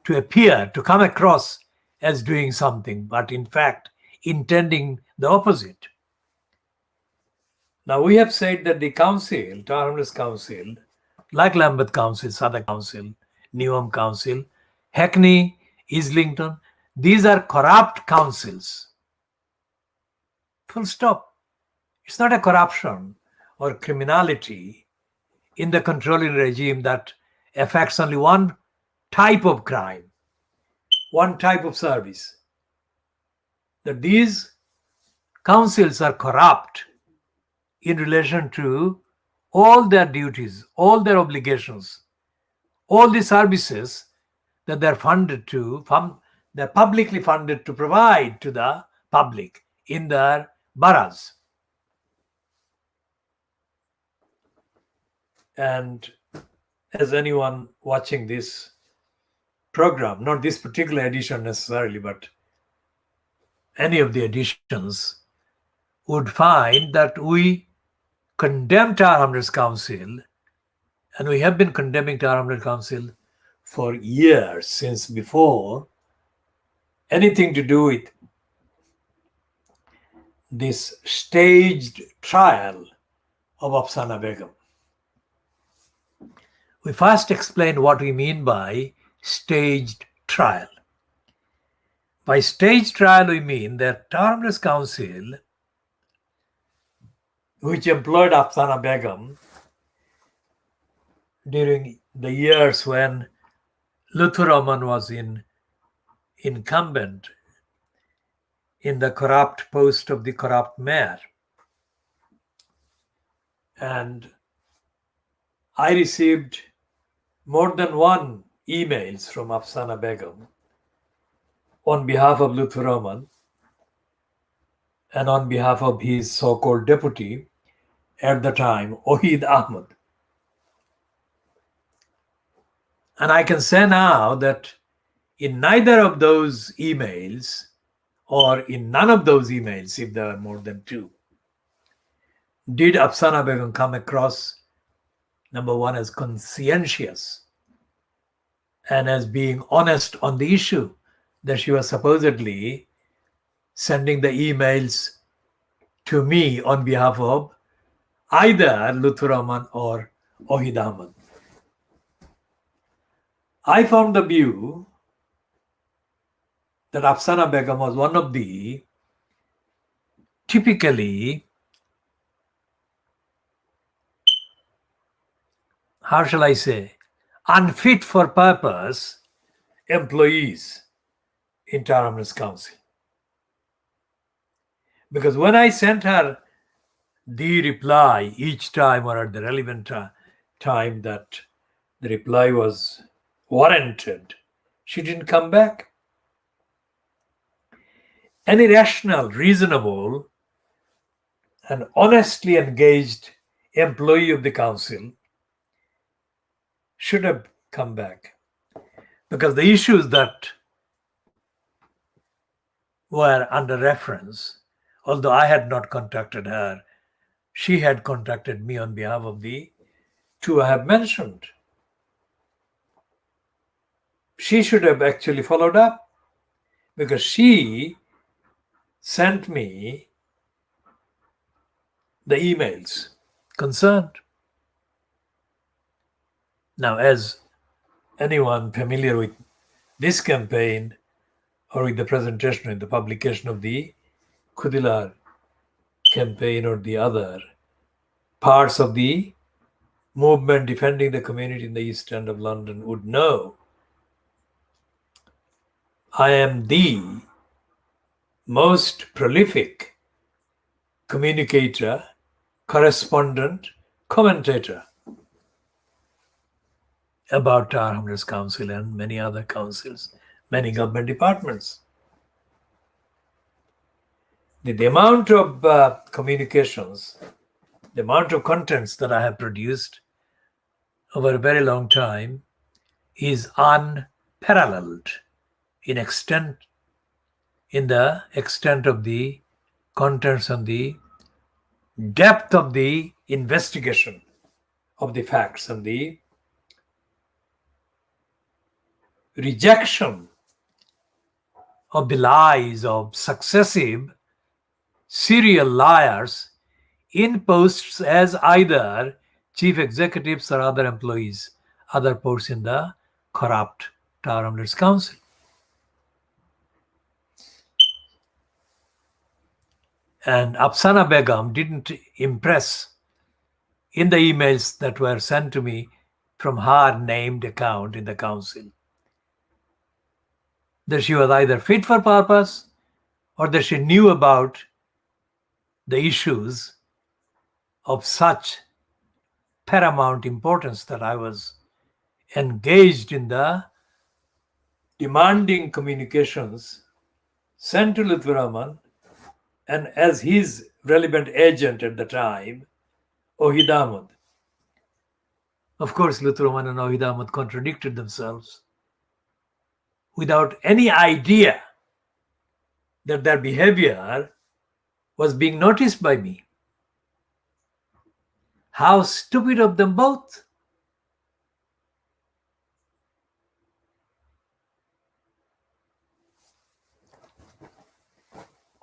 to appear, to come across as doing something, but in fact intending the opposite. Now, we have said that the council, Tower Hamlets Council, like Lambeth Council, Southwark Council, Newham Council, Hackney, Islington, these are corrupt councils. Full stop. It's not a corruption or criminality in the controlling regime that affects only one type of crime, one type of service. That these councils are corrupt in relation to all their duties, all their obligations, all the services that they're funded to, they're publicly funded to provide to the public in their boroughs. And as anyone watching this program, not this particular edition necessarily, but any of the editions, would find that we condemn Tower Hamlets Council, and we have been condemning Tower Hamlets Council for years, since before anything to do with this staged trial of Afsana Begum. We first explain what we mean by staged trial. By staged trial, we mean that Tower Hamlets Council, which employed Afsana Begum during the years when Lutfur Rahman was incumbent in the corrupt post of the corrupt mayor. And I received more than one emails from Afsana Begum on behalf of Lutfur Rahman and on behalf of his so-called deputy at the time, Ohid Ahmed. And I can say now that in neither of those emails, or in none of those emails, if there are more than two, did Afsana Begum come across, number one, as conscientious and as being honest on the issue that she was supposedly sending the emails to me on behalf of either Lutfur Rahman or Ohid Ahmed. I found the view that Afsana Begum was one of the typically, how shall I say, unfit for purpose employees in Tower Hamlets Council. Because when I sent her the reply each time, or at the relevant time that the reply was warranted, she didn't come back. Any rational, reasonable, and honestly engaged employee of the council should have come back, because the issues that were under reference, although I had not contacted her. She had contacted me on behalf of the two I have mentioned. She should have actually followed up, because she sent me the emails concerned. Now, as anyone familiar with this campaign or with the presentation and the publication of the Khoodeelaar campaign or the other parts of the movement defending the community in the East End of London would know, I am the most prolific communicator, correspondent, commentator about Tower Hamlets Council and many other councils, many government departments. The amount of communications, the amount of contents that I have produced over a very long time is unparalleled in extent, in the extent of the contents and the depth of the investigation of the facts and the rejection of the lies of successive serial liars in posts as either chief executives or other employees, other posts in the corrupt Tower Hamlets Council. And Afsana Begum didn't impress in the emails that were sent to me from her named account in the council, that she was either fit for purpose or that she knew about the issues of such paramount importance that I was engaged in the demanding communications sent to Lutfur Rahman, and as his relevant agent at the time, Ohid Ahmed. Of course, Lutfur Rahman and Ohid Ahmed contradicted themselves without any idea that their behavior was being noticed by me. How stupid of them both.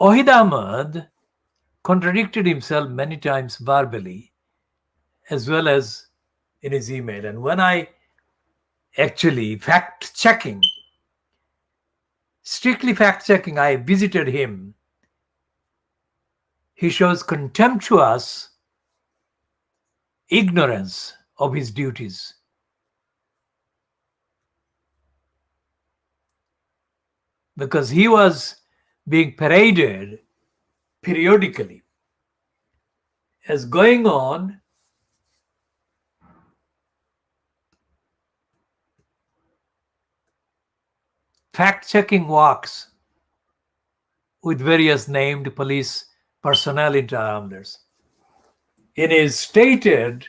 Ohid Ahmed contradicted himself many times verbally as well as in his email. And when I actually strictly fact checking, I visited him, he shows contemptuous ignorance of his duties. Because he was being paraded periodically as going on fact-checking walks with various named police personnel in Tower Hamlets. In his stated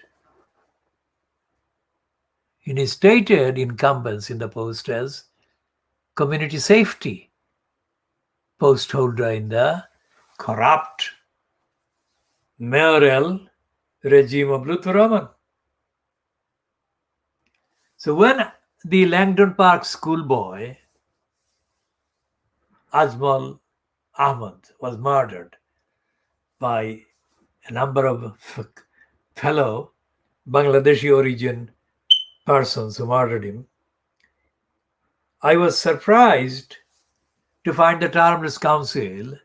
incumbents in the post as community safety post holder in the corrupt mayoral regime of Lutfur Rahman. So when the Langdon Park schoolboy Ajmal Ahmed was murdered by a number of fellow Bangladeshi origin persons who murdered him, I was surprised to find the Tower Hamlets Council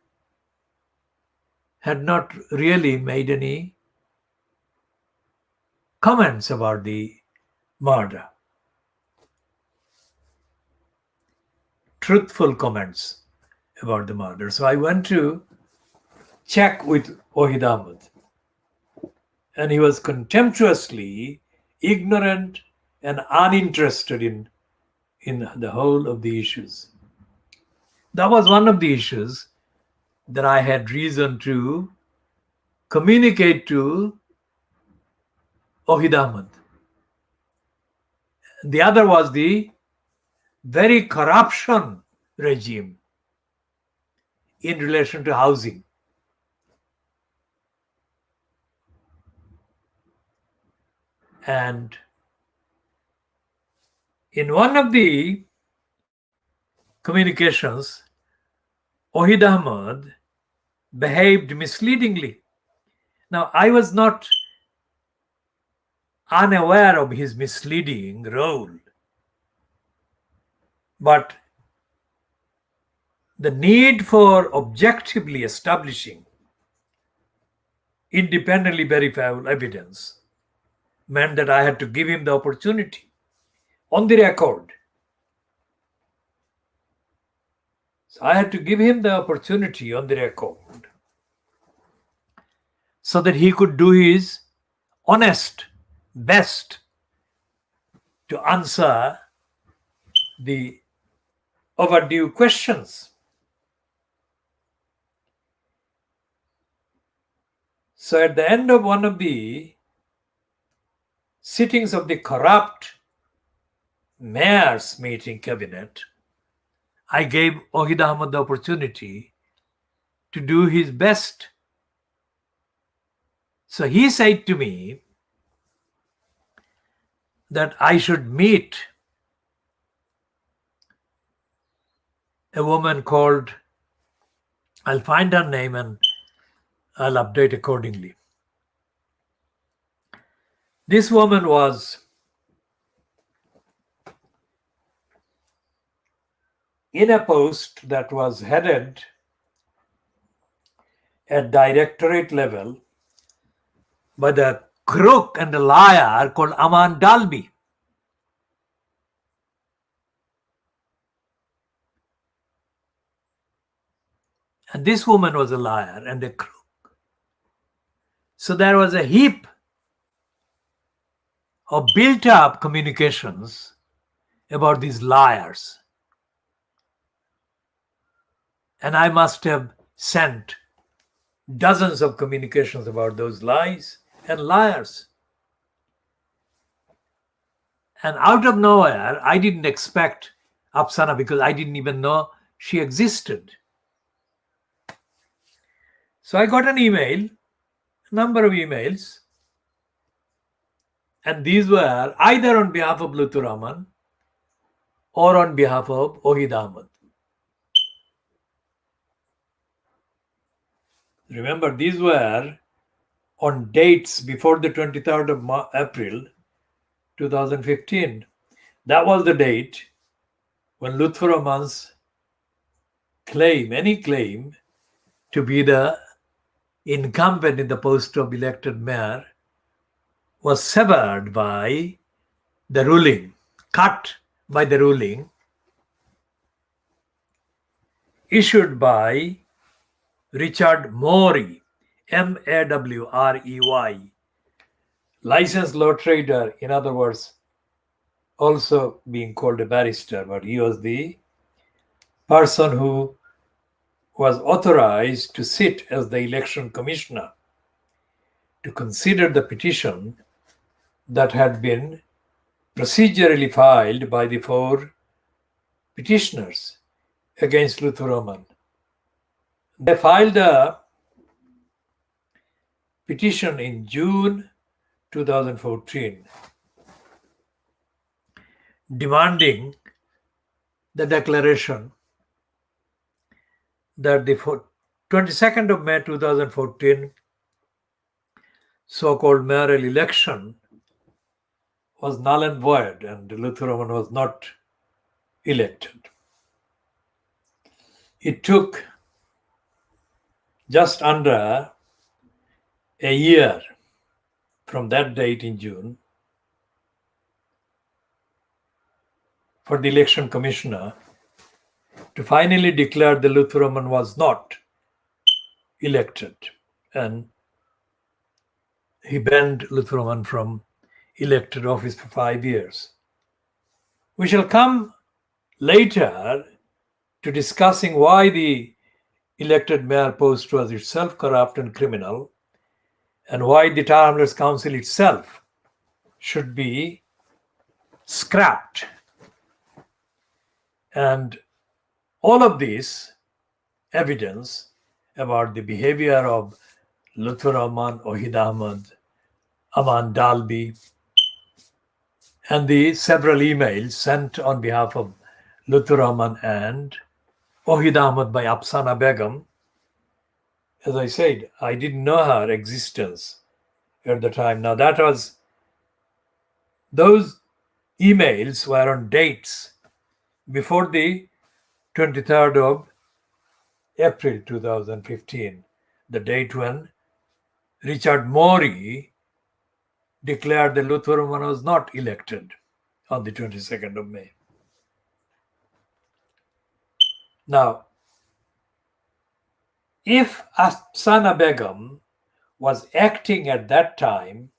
had not really made any comments about the murder. Truthful comments about the murder. So I went to check with Ohid Ahmed, and he was contemptuously ignorant and uninterested in the whole of the issues. That was one of the issues that I had reason to communicate to Ohid Ahmed. The other was the very corruption regime in relation to housing. And in one of the communications, Ohid Ahmed behaved misleadingly. Now, I was not unaware of his misleading role, but the need for objectively establishing independently verifiable evidence meant that I had to give him the opportunity on the record. So I had to give him the opportunity on the record so that he could do his honest best to answer the overdue questions. So at the end of one of the sittings of the corrupt mayor's meeting cabinet, I gave Ohid Ahmed the opportunity to do his best. So he said to me that I should meet a woman called, I'll find her name and I'll update accordingly. This woman was in a post that was headed at directorate level by the crook and the liar called Aman Dalby. And this woman was a liar and a crook. So there was a heap of built up communications about these liars. And I must have sent dozens of communications about those lies and liars. And out of nowhere, I didn't expect Afsana because I didn't even know she existed. So I got an email, a number of emails, and these were either on behalf of Lutfur Rahman or on behalf of Ohid Ahmed. Remember, these were on dates before the 23rd of April 2015. That was the date when Lutfur Rahman's any claim to be the incumbent in the post of elected mayor was severed by the ruling, cut by the ruling issued by Richard Morey, Mawrey, licensed law trader, in other words, also being called a barrister, but he was the person who was authorized to sit as the election commissioner to consider the petition that had been procedurally filed by the 4 petitioners against Lutfur Rahman. They filed a petition in June 2014 demanding the declaration that the 22nd of May 2014 so-called mayoral election was null and void and Lutfur Rahman was not elected. It took just under a year from that date in June for the election commissioner to finally declare that Lutfur Rahman was not elected, and he banned Lutfur Rahman from elected office for 5 years. We shall come later to discussing why the elected mayor post was itself corrupt and criminal, and why the Tower Hamlets Council itself should be scrapped. And all of this evidence about the behavior of Lutfur Rahman, Ohid Ahmed, Aman Dalby, and the several emails sent on behalf of Lutfur Rahman and Wahid Ahmad by Afsana Begum. As I said, I didn't know her existence at the time. Now those emails were on dates before the 23rd of April 2015, the date when Richard Morey declared that Lutfur Rahman was not elected on the 22nd of May. Now, if Afsana Begum was acting at that time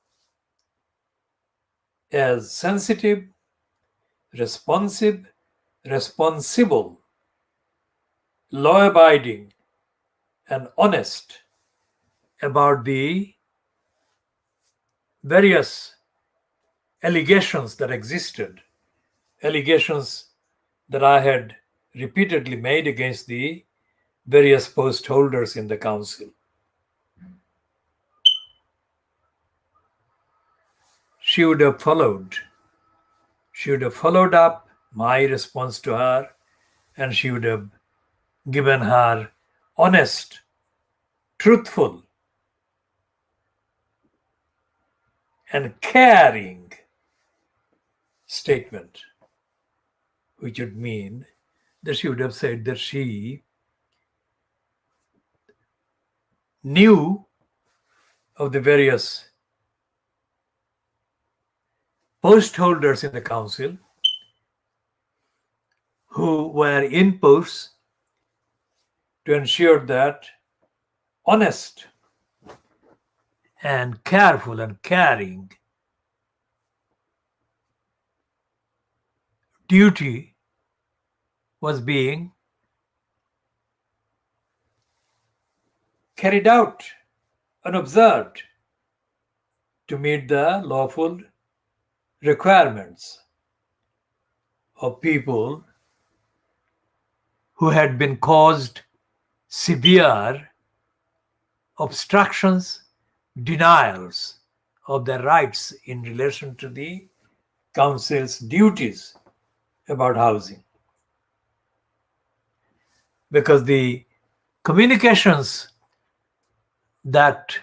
as sensitive, responsive, responsible, law-abiding, and honest about the various allegations that existed, allegations that I had repeatedly made against the various post holders in the council. She would have followed up my response to her, and she would have given her honest, truthful, and caring statement, which would mean that she would have said that she knew of the various post holders in the council who were in posts to ensure that honest and careful and caring duty was being carried out and observed to meet the lawful requirements of people who had been caused severe obstructions, denials of their rights in relation to the council's duties about housing. Because the communications that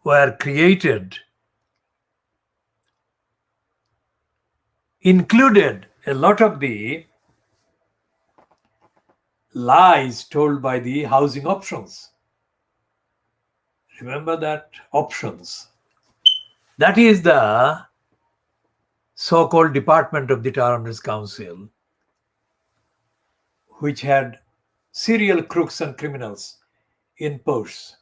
were created included a lot of the lies told by the housing options. Remember that options. That is the so-called department of the Tower Hamlets Council, which had serial crooks and criminals in posts,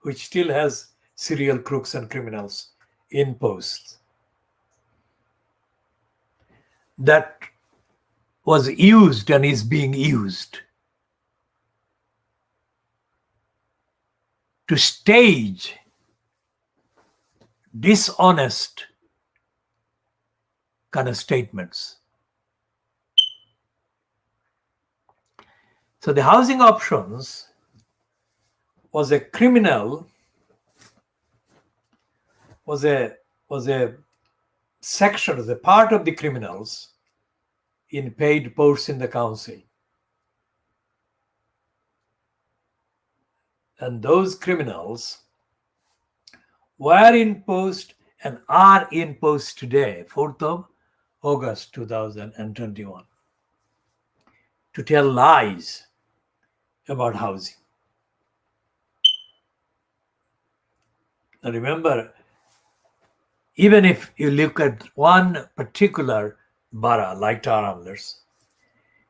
which still has serial crooks and criminals in posts. That was used and is being used to stage dishonest kind of statements. So the housing options was a criminal, was a section, was a part of the criminals in paid posts in the council. And those criminals were in post and are in post today, 4th of August 2021, to tell lies about housing. Now remember, even if you look at one particular borough like Tower Hamlets,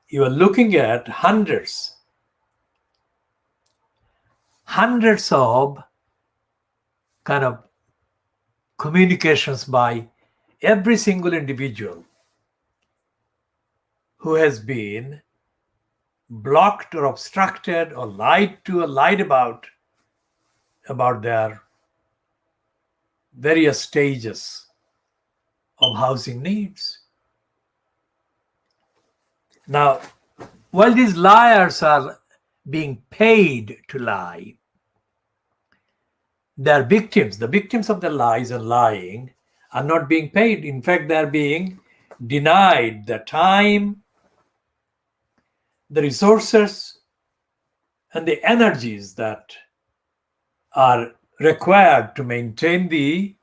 you are looking at hundreds of kind of communications by every single individual who has been blocked or obstructed or lied to or lied about their various stages of housing needs. Now, while these liars are being paid to lie, they are victims. The victims of the lies and lying are not being paid. In fact, they are being denied the time, the resources, and the energies that are required to maintain the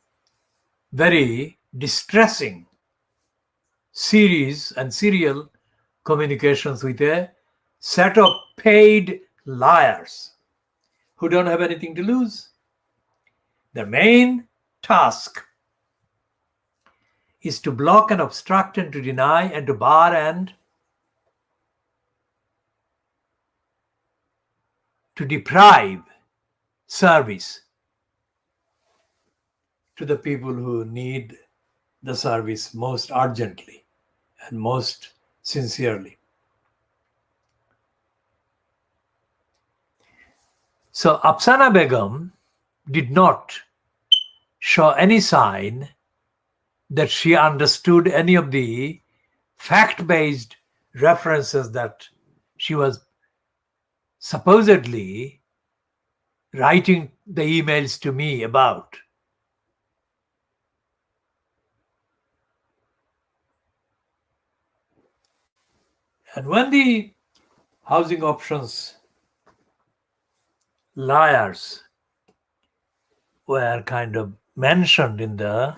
very distressing series and serial communications with a set of paid liars who don't have anything to lose. Their main task is to block and obstruct and to deny and to bar and to deprive service to the people who need the service most urgently and most sincerely. So Afsana Begum did not show any sign that she understood any of the fact-based references that she was supposedly writing the emails to me about. And when the housing options liars were kind of mentioned in the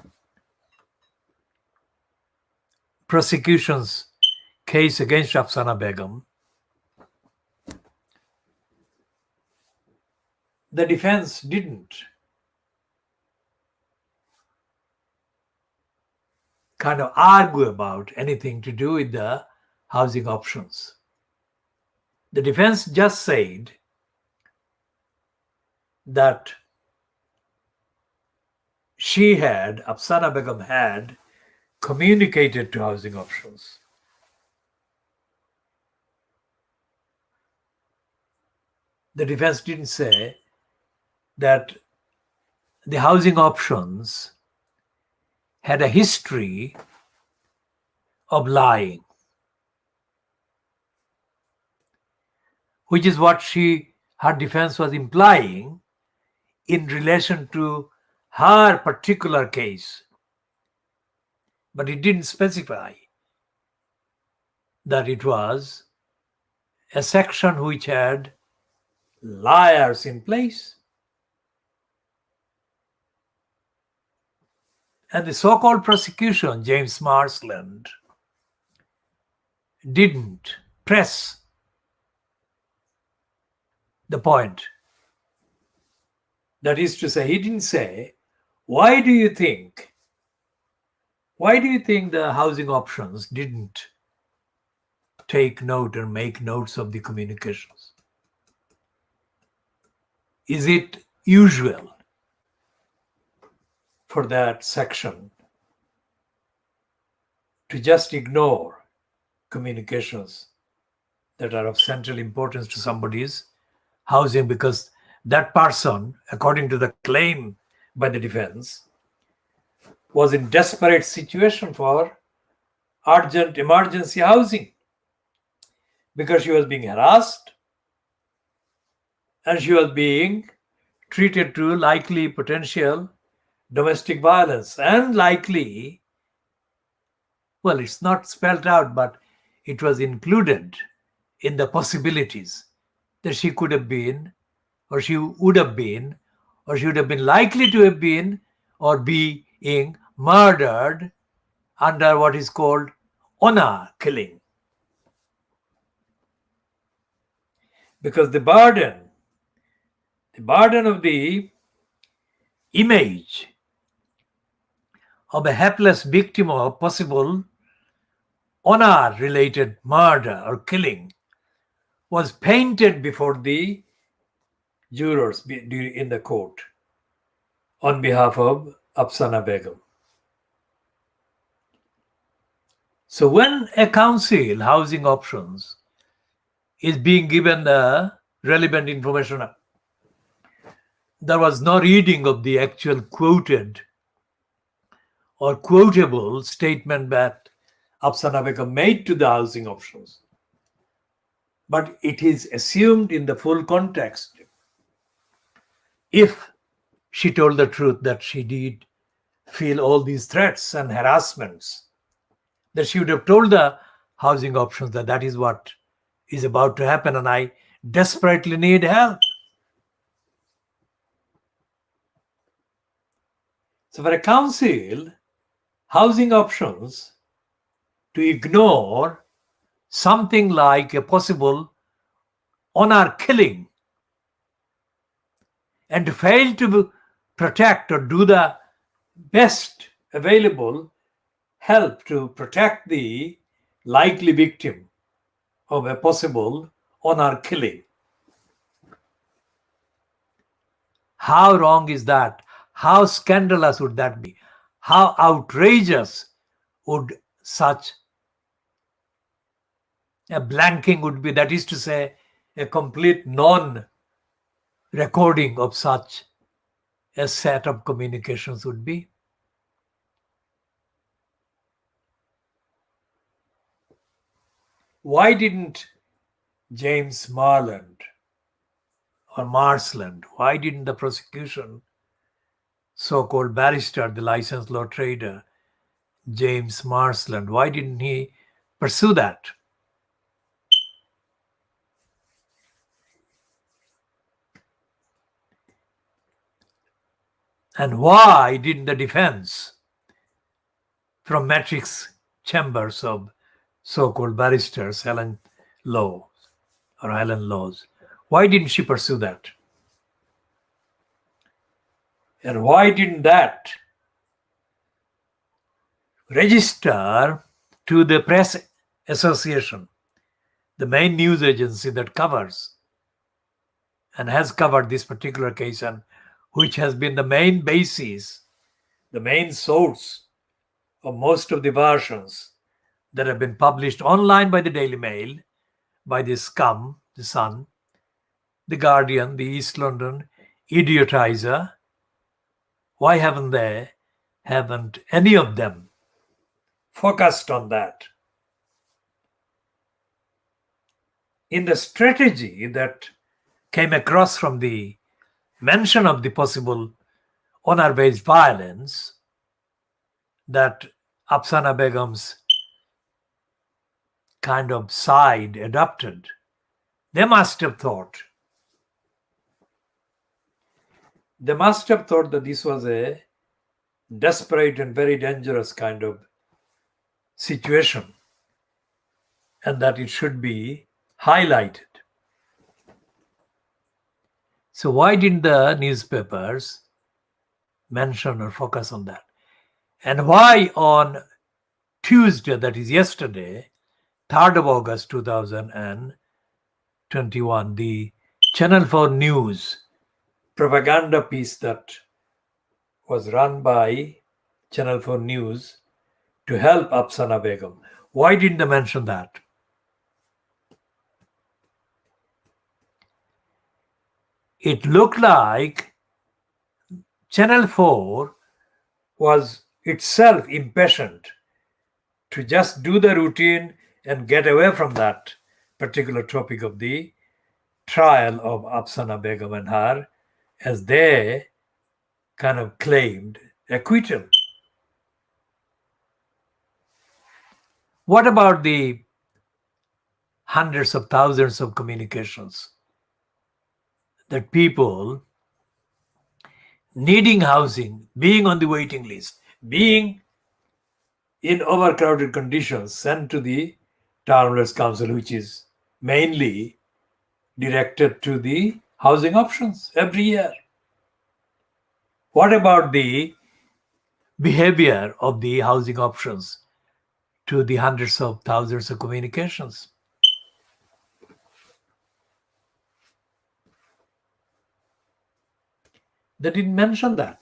prosecution's case against Afsana Begum, the defense didn't kind of argue about anything to do with the housing options. The defense just said that Afsana Begum had communicated to housing options the defense didn't say that the housing options had a history of lying, which is what her defense was implying in relation to her particular case. But it didn't specify that it was a section which had liars in place. And the so-called prosecution, James Marsland, didn't press the point. That is to say, he didn't say, why do you think the housing options didn't take note or make notes of the communications? Is it usual for that section to just ignore communications that are of central importance to somebody's housing because that person, according to the claim by the defense, was in desperate situation for urgent emergency housing because she was being harassed and she was being treated to likely potential domestic violence and likely, well, it's not spelled out, but it was included in the possibilities that she could have been, or she would have been, or she would have been likely to have been, or being murdered under what is called honor killing. Because the burden of the image of a helpless victim of possible honor-related murder or killing was painted before the jurors in the court on behalf of Afsana Begum. So when a council, housing options, is being given the relevant information, there was no reading of the actual quoted or quotable statement that Afsana Begum made to the housing options. But it is assumed in the full context if she told the truth that she did feel all these threats and harassments, that she would have told the housing options that that is what is about to happen and I desperately need help. So for a council, housing options to ignore something like a possible honor killing and to fail to protect or do the best available help to protect the likely victim of a possible honor killing. How wrong is that? How scandalous would that be? How outrageous would such a blanking would be? That is to say, a complete non-recording of such a set of communications would be. Why didn't James Marland or Marsland, why didn't the prosecution, so-called barrister, the licensed law trader, James Marsland, why didn't he pursue that? And why didn't the defense from matrix chambers of so-called barristers, Helen Laws, why didn't she pursue that? And why didn't that register to the press association, the main news agency that covers and has covered this particular case and which has been the main basis, the main source of most of the versions that have been published online by the Daily Mail, by the Scum, the Sun, the Guardian, the East London, Idiotizer? Why haven't any of them focused on that? In the strategy that came across from the mention of the possible honor-based violence that Afsana Begum's kind of side adopted, they must have thought that this was a desperate and very dangerous kind of situation and that it should be highlighted. So why didn't the newspapers mention or focus on that? And why on Tuesday, that is yesterday, 3rd of August 2021, the Channel 4 News propaganda piece that was run by Channel 4 News to help Afsana Begum, why didn't they mention that? It looked like Channel 4 was itself impatient to just do the routine and get away from that particular topic of the trial of Afsana Begum and her, as they kind of claimed acquittal. What about the hundreds of thousands of communications that people needing housing, being on the waiting list, being in overcrowded conditions, sent to the Townless Council, which is mainly directed to the housing options every year? What about the behavior of the housing options to the hundreds of thousands of communications? They didn't mention that.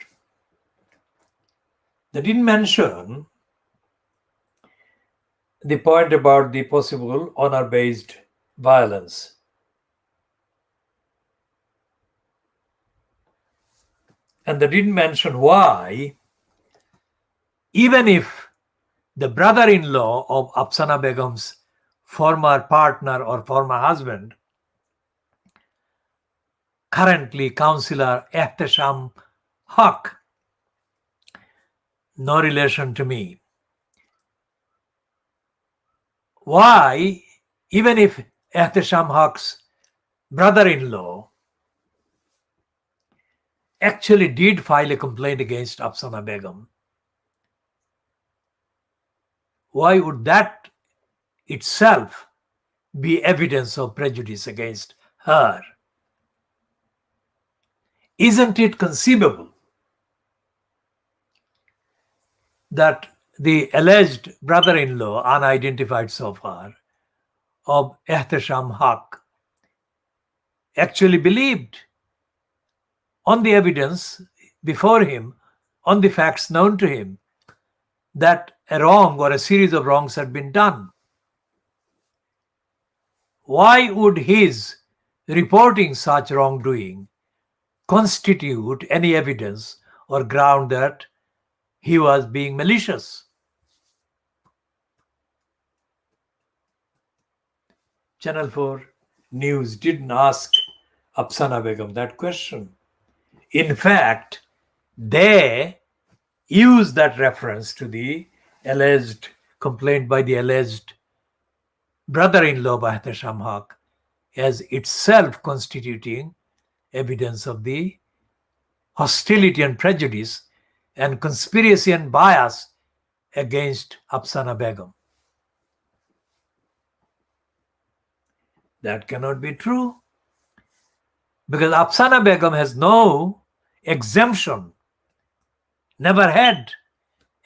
They didn't mention the point about the possible honor-based violence. And they didn't mention why, even if the brother-in-law of Afsana Begum's former partner or former husband, currently Councillor Ehtesham Haq, no relation to me. Why, even if Ehtesham Haq's brother-in-law actually did file a complaint against Afsana Begum, why would that itself be evidence of prejudice against her? Isn't it conceivable that the alleged brother-in-law, unidentified so far, of Ehtesham Haq actually believed, on the evidence before him, on the facts known to him, that a wrong or a series of wrongs had been done? Why would his reporting such wrongdoing constitute any evidence or ground that he was being malicious? Channel 4 News didn't ask Afsana Begum that question. In fact, they used that reference to the alleged complaint by the alleged brother-in-law by Ehtesham Haq as itself constituting evidence of the hostility and prejudice and conspiracy and bias against Afsana Begum. That cannot be true, because Afsana Begum has no exemption, never had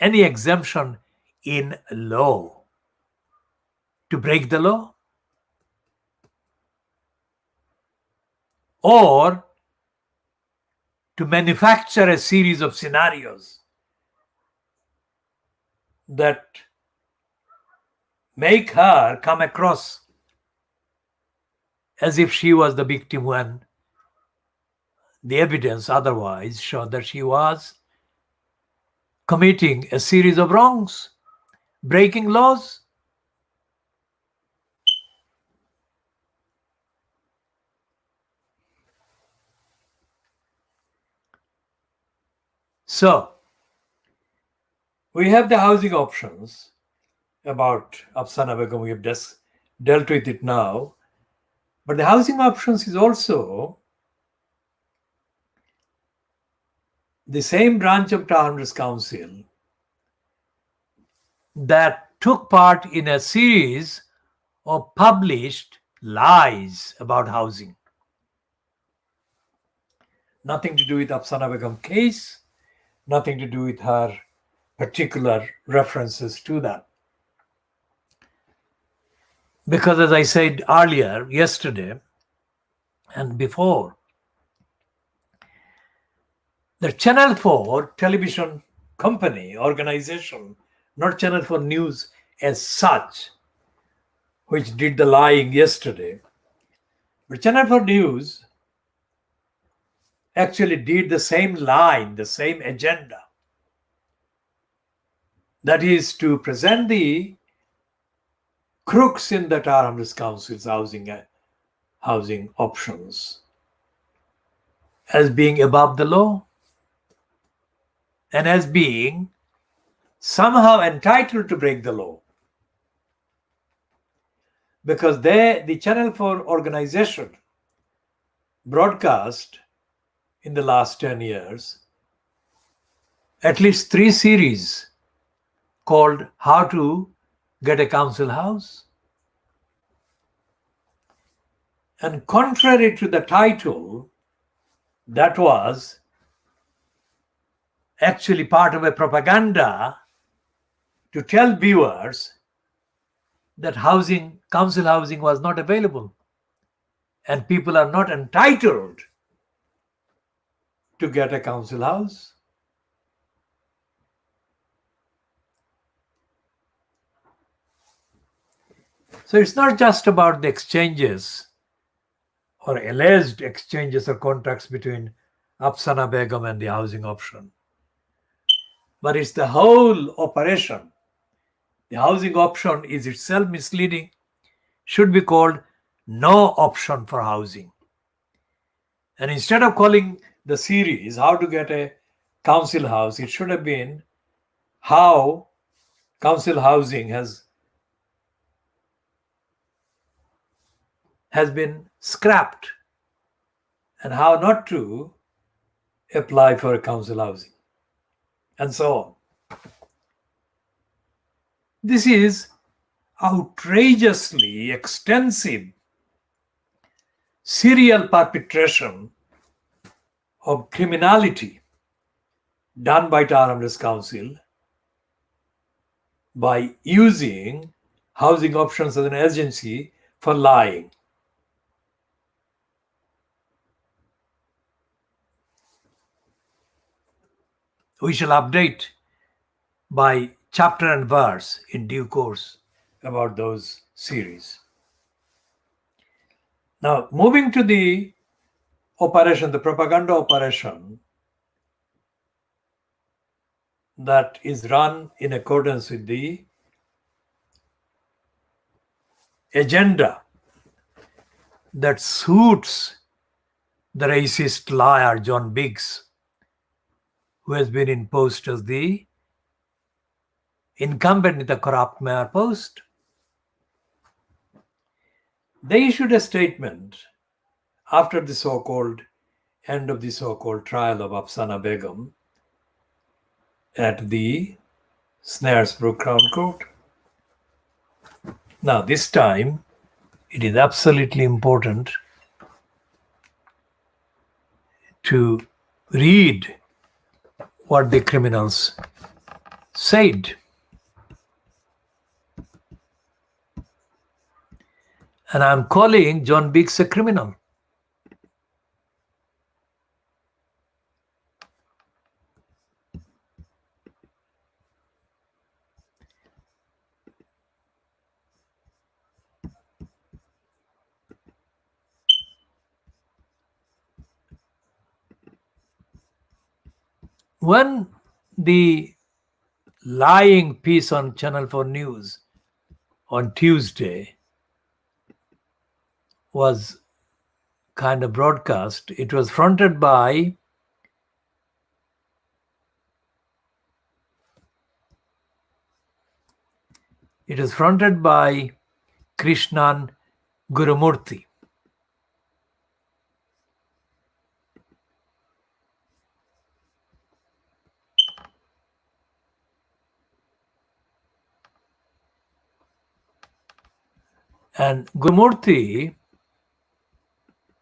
any exemption in law to break the law or to manufacture a series of scenarios that make her come across as if she was the victim when the evidence otherwise showed that she was committing a series of wrongs, breaking laws. So, we have the housing options about Afsana Begum. We have just dealt with it now. But the housing options is also the same branch of Hrs Council that took part in a series of published lies about housing. Nothing to do with Afsana Begum case, nothing to do with her particular references to that. Because as I said earlier, yesterday and before, the Channel 4 television company, organization, not Channel 4 News as such, which did the lying yesterday, but Channel 4 News actually did the same line, the same agenda. That is to present the crooks in the Hrs Council's housing options as being above the law and as being somehow entitled to break the law. Because the Channel 4 organization broadcast in the last 10 years at least 3 series called How to Get a Council House. And contrary to the title, that was actually part of a propaganda to tell viewers that council housing was not available and people are not entitled to get a council house. So it's not just about the exchanges or alleged exchanges or contracts between Afsana Begum and the housing option, but it's the whole operation. The housing option is itself misleading, should be called no option for housing. And instead of calling the series How to Get a Council House, it should have been how council housing has been scrapped and how not to apply for council housing and so on. This is outrageously extensive serial perpetration of criminality done by Hrs Council by using housing options as an agency for lying. We shall update by chapter and verse in due course about those series. Now, moving to the operation, the propaganda operation that is run in accordance with the agenda that suits the racist liar John Biggs, who has been imposed as the incumbent in the corrupt mayor post. They issued a statement after the so-called end of the so-called trial of Afsana Begum at the Snaresbrook Crown Court. Now, this time, it is absolutely important to read what the criminals said. And I'm calling John Biggs a criminal. When the lying piece on Channel 4 News on Tuesday was kind of broadcast, it was fronted by Krishnan Gurumurthy. And Gurumurthy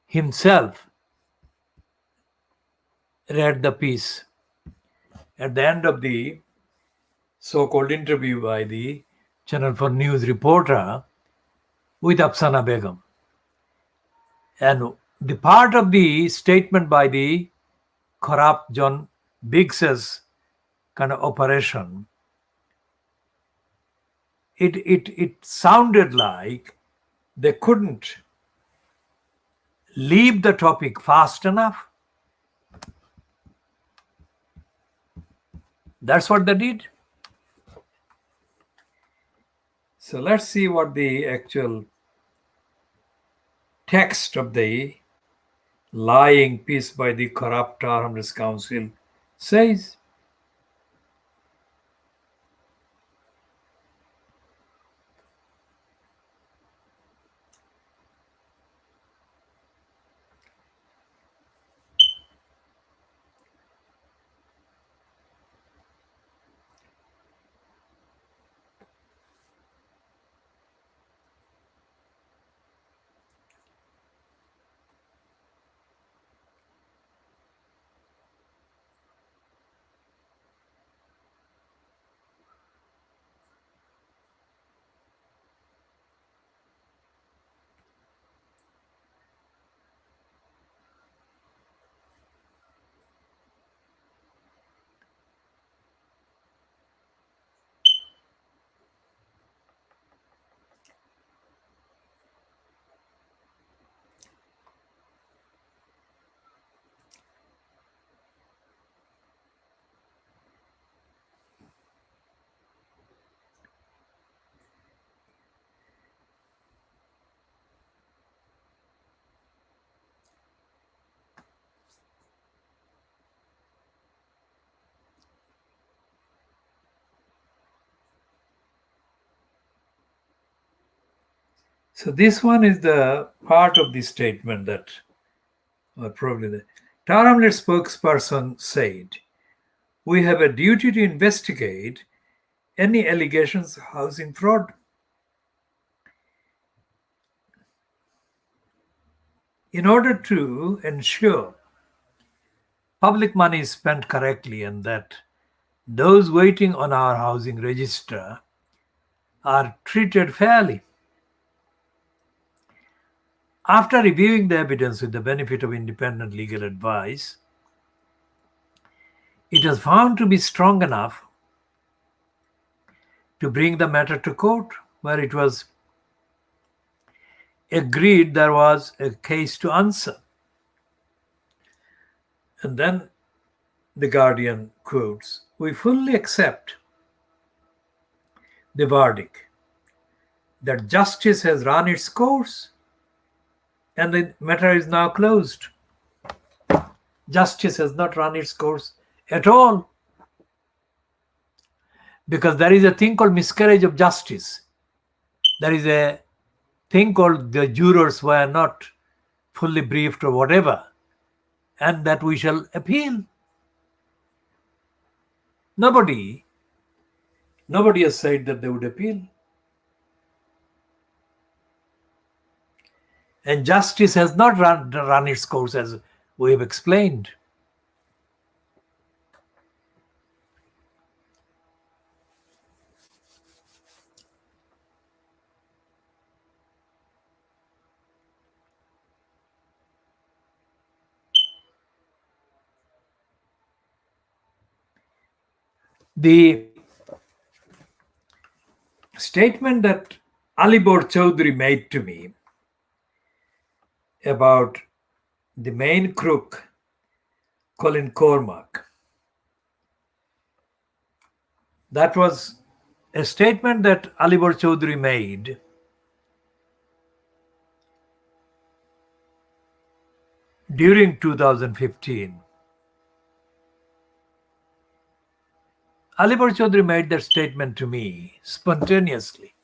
himself read the piece at the end of the so-called interview by the Channel 4 News reporter with Afsana Begum. And the part of the statement by the corrupt John Biggs's kind of operation, it sounded like they couldn't leave the topic fast enough. That's what they did. So let's see what the actual text of the lying piece by the corrupt Hrs Council says. So this one is the part of the statement that, or probably the Tower Hamlet spokesperson said, "We have a duty to investigate any allegations of housing fraud. In order to ensure public money is spent correctly and that those waiting on our housing register are treated fairly. After reviewing the evidence with the benefit of independent legal advice, it was found to be strong enough to bring the matter to court, where it was agreed there was a case to answer." And then the Guardian quotes, "We fully accept the verdict that justice has run its course and the matter is now closed." Justice has not run its course at all, because there is a thing called miscarriage of justice. There is a thing called the jurors were not fully briefed or whatever, and that we shall appeal. Nobody has said that they would appeal. And justice has not run its course, as we have explained. The statement that Alibor Chaudhry made to me about the main crook, Colin Cormack, that was a statement that Alibor Chaudhry made during 2015. Alibor Chaudhry made that statement to me spontaneously.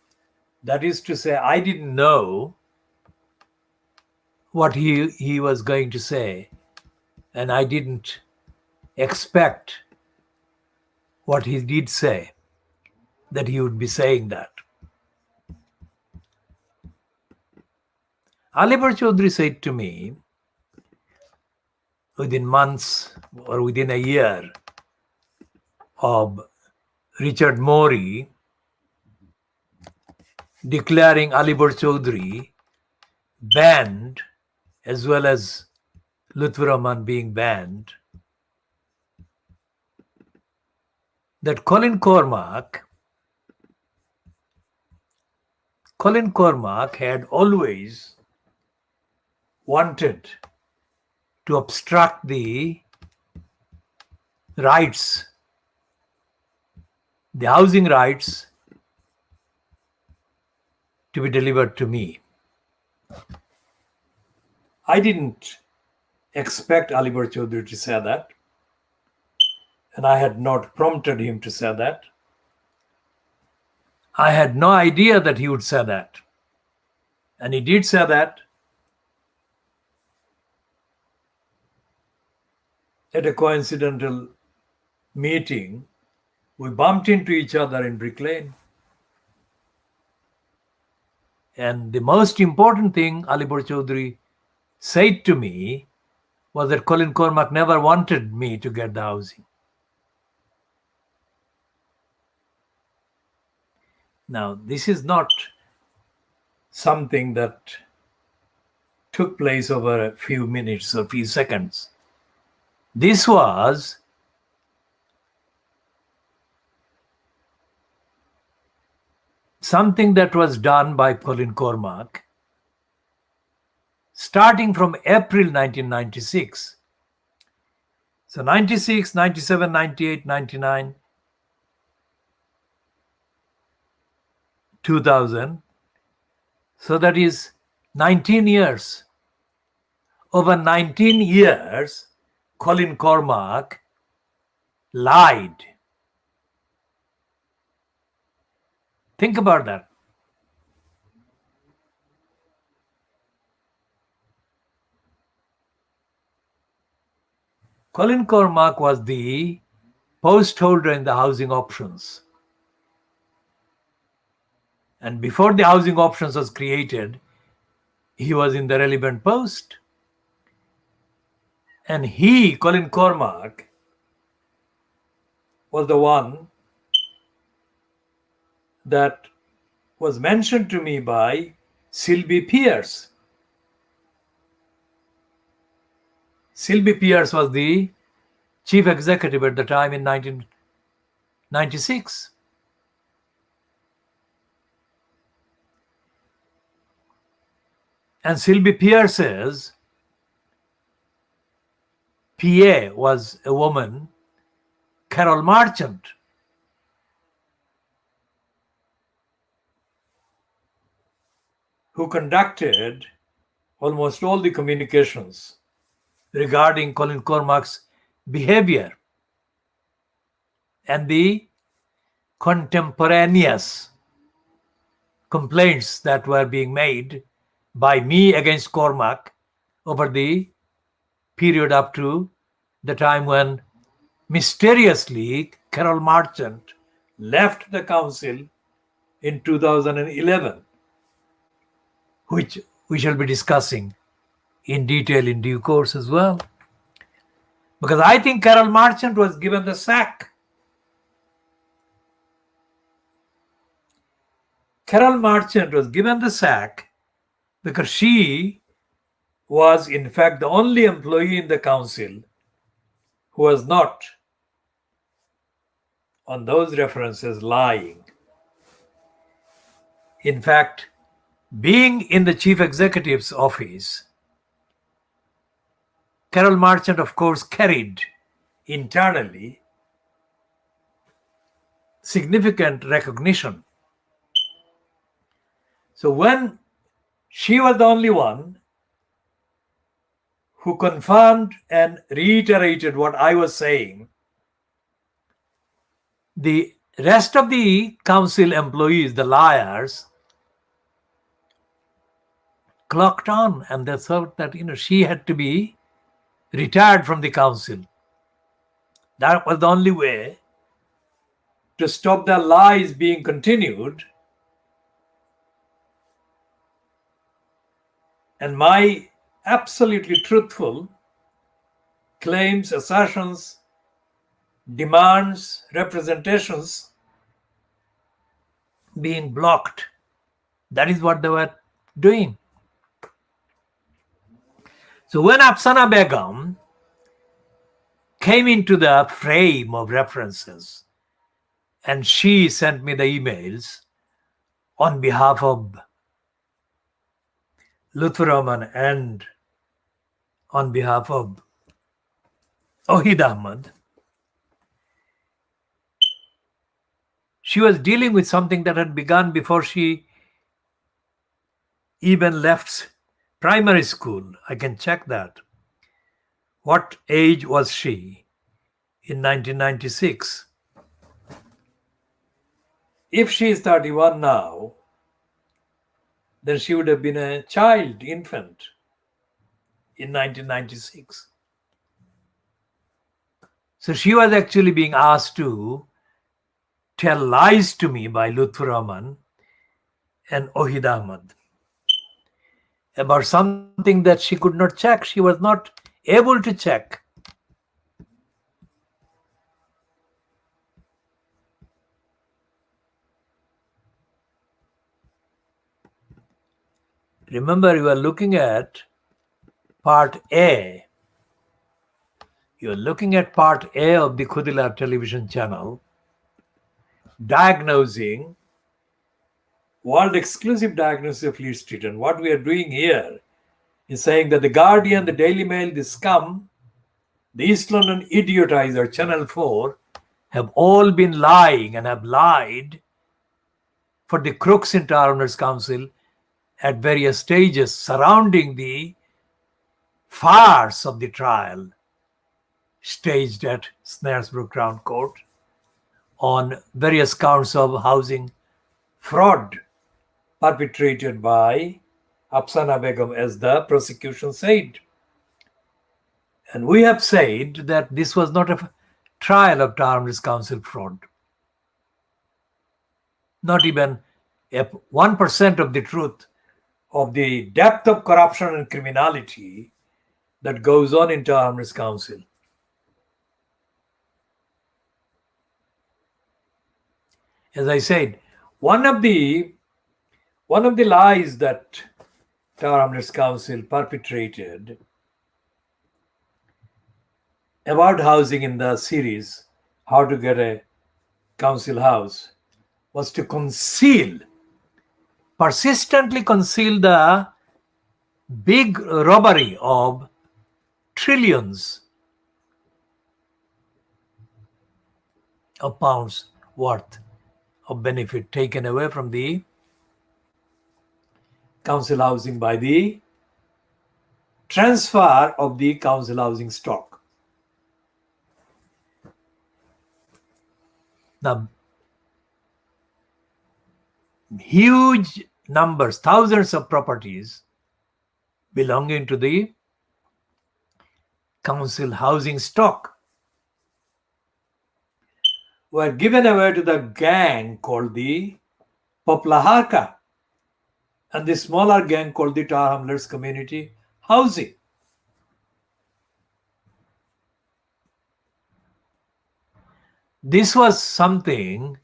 That is to say, I didn't know what he was going to say, and I didn't expect what he did say, that he would be saying that. Alibor Chaudhry said to me, within months or within a year of Richard Morey declaring Alibor Chaudhry banned, as well as Lutfur Rahman being banned, that Colin Cormack had always wanted to obstruct the rights, the housing rights, to be delivered to me. I didn't expect Alibor Chaudhry to say that, and I had not prompted him to say that. I had no idea that he would say that. And he did say that at a coincidental meeting. We bumped into each other in Brick Lane. And the most important thing Alibor Chaudhry said to me was that Colin Cormack never wanted me to get the housing. Now, this is not something that took place over a few minutes or few seconds. This was something that was done by Colin Cormack starting from April 1996. So 96, 97, 98, 99, 2000. So that is 19 years. Over 19 years, Colin Cormack lied. Think about that. Colin Cormack was the post holder in the housing options. And before the housing options was created, he was in the relevant post. And he, Colin Cormack, was the one that was mentioned to me by Sylvie Pierce. Sylvie Pierce was the chief executive at the time in 1996. And Sylvie Pierce's PA was a woman, Carol Marchant, who conducted almost all the communications regarding Colin Cormack's behavior and the contemporaneous complaints that were being made by me against Cormack over the period up to the time when mysteriously Carol Marchant left the council in 2011, which we shall be discussing in detail in due course as well. Because I think Carol Marchant was given the sack. Carol Marchant was given the sack because she was in fact the only employee in the council who was not, on those references, lying. In fact, being in the chief executive's office, Carol Marchant, of course, carried internally significant recognition. So when she was the only one who confirmed and reiterated what I was saying, the rest of the council employees, the liars, clocked on, and they thought that she had to be retired from the council. That was the only way to stop the lies being continued. And my absolutely truthful claims, assertions, demands, representations being blocked. That is what they were doing. So when Afsana Begum came into the frame of references and she sent me the emails on behalf of Lutfur Rahman and on behalf of Ohid Ahmad, she was dealing with something that had begun before she even left primary school. I can check that. What age was she in 1996? If she is 31 now, then she would have been a child, infant, in 1996. So she was actually being asked to tell lies to me by Lutfur Rahman and Ohid Ahmad about something that she could not check. She was not able to check. Remember, you are looking at part A. You are looking at part A of the Khoodeelaar television channel, diagnosing world exclusive diagnosis of Fleet Street. And what we are doing here is saying that the Guardian, the Daily Mail, the Scum, the East London Idiotizer, Channel 4 have all been lying and have lied for the crooks in Tower Owners Council at various stages surrounding the farce of the trial staged at Snaresbrook Crown Court on various counts of housing fraud perpetrated by Afsana Begum, as the prosecution said. And we have said that this was not a trial of Hrs Council fraud. Not even 1% of the truth of the depth of corruption and criminality that goes on in Hrs Council. As I said, one of the lies that Hrs Council perpetrated about housing in the series How to Get a Council House was to persistently conceal the big robbery of trillions of pounds worth of benefit taken away from the council housing by the transfer of the council housing stock. The huge numbers, thousands of properties belonging to the council housing stock were given away to the gang called the Poplaharka and the smaller gang called the Tar Hamlets Community Housing. This was something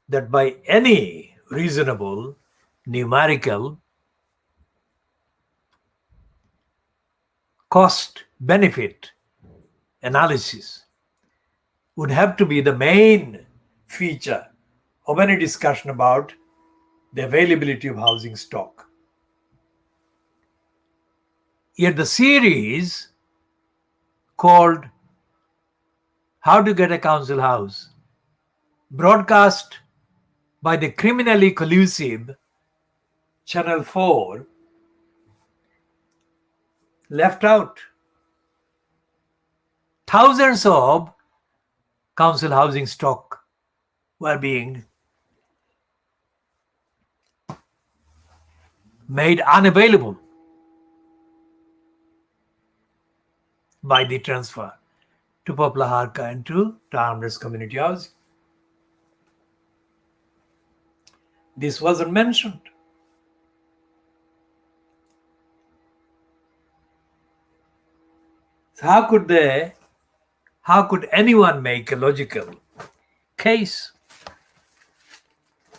that by any reasonable numerical cost benefit analysis would have to be the main feature of any discussion about the availability of housing stock. Yet the series called How to Get a Council House, broadcast by the criminally collusive Channel 4, left out thousands of council housing stock were being made unavailable by the transfer to Poplaharka and to Tar Hamlets Community Housing. This wasn't mentioned. So how could anyone make a logical case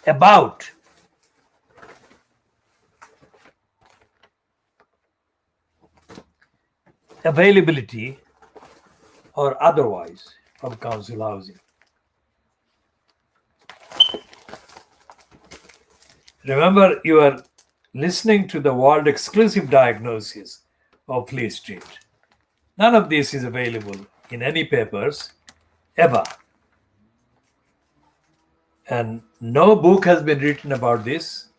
about availability or otherwise of council housing? Remember, you are listening to the world exclusive diagnosis of Fleet Street. None of this is available in any papers ever. And no book has been written about this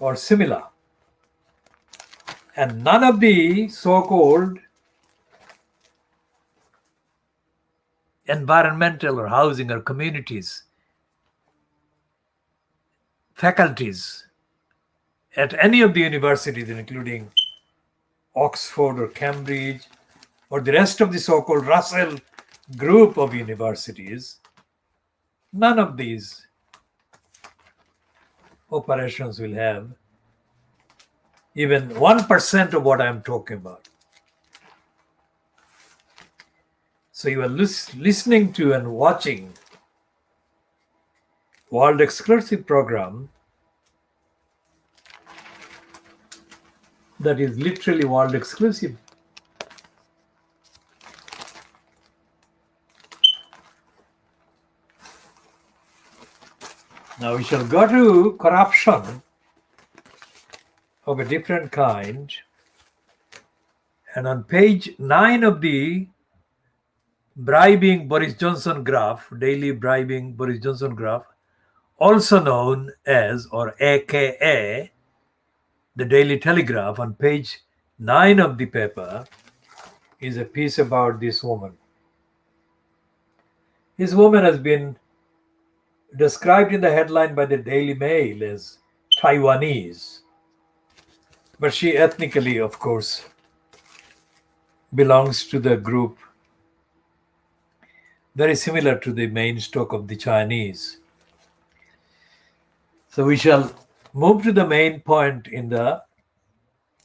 or similar. And none of the so-called environmental or housing or communities, faculties at any of the universities, including Oxford or Cambridge, or the rest of the so-called Russell group of universities, none of these operations will have even 1% of what I'm talking about. So you are listening to and watching world exclusive program that is literally world exclusive. Now we shall go to corruption of a different kind. And on page 9 of the bribing Boris Johnson graph, daily bribing Boris Johnson graph, also known as or AKA the Daily Telegraph, on page 9 of the paper is a piece about this woman. This woman has been described in the headline by the Daily Mail as Taiwanese, but she ethnically, of course, belongs to the group very similar to the main stock of the Chinese. So we shall move to the main point in the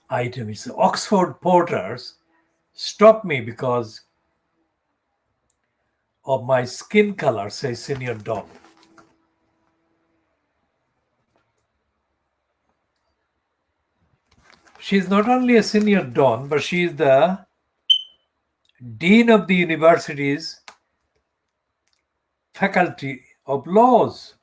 item. It's Oxford porters stop me because of my skin color, says Senior Don. She's not only a senior Don, but she is the Dean of the university's Faculty of Laws.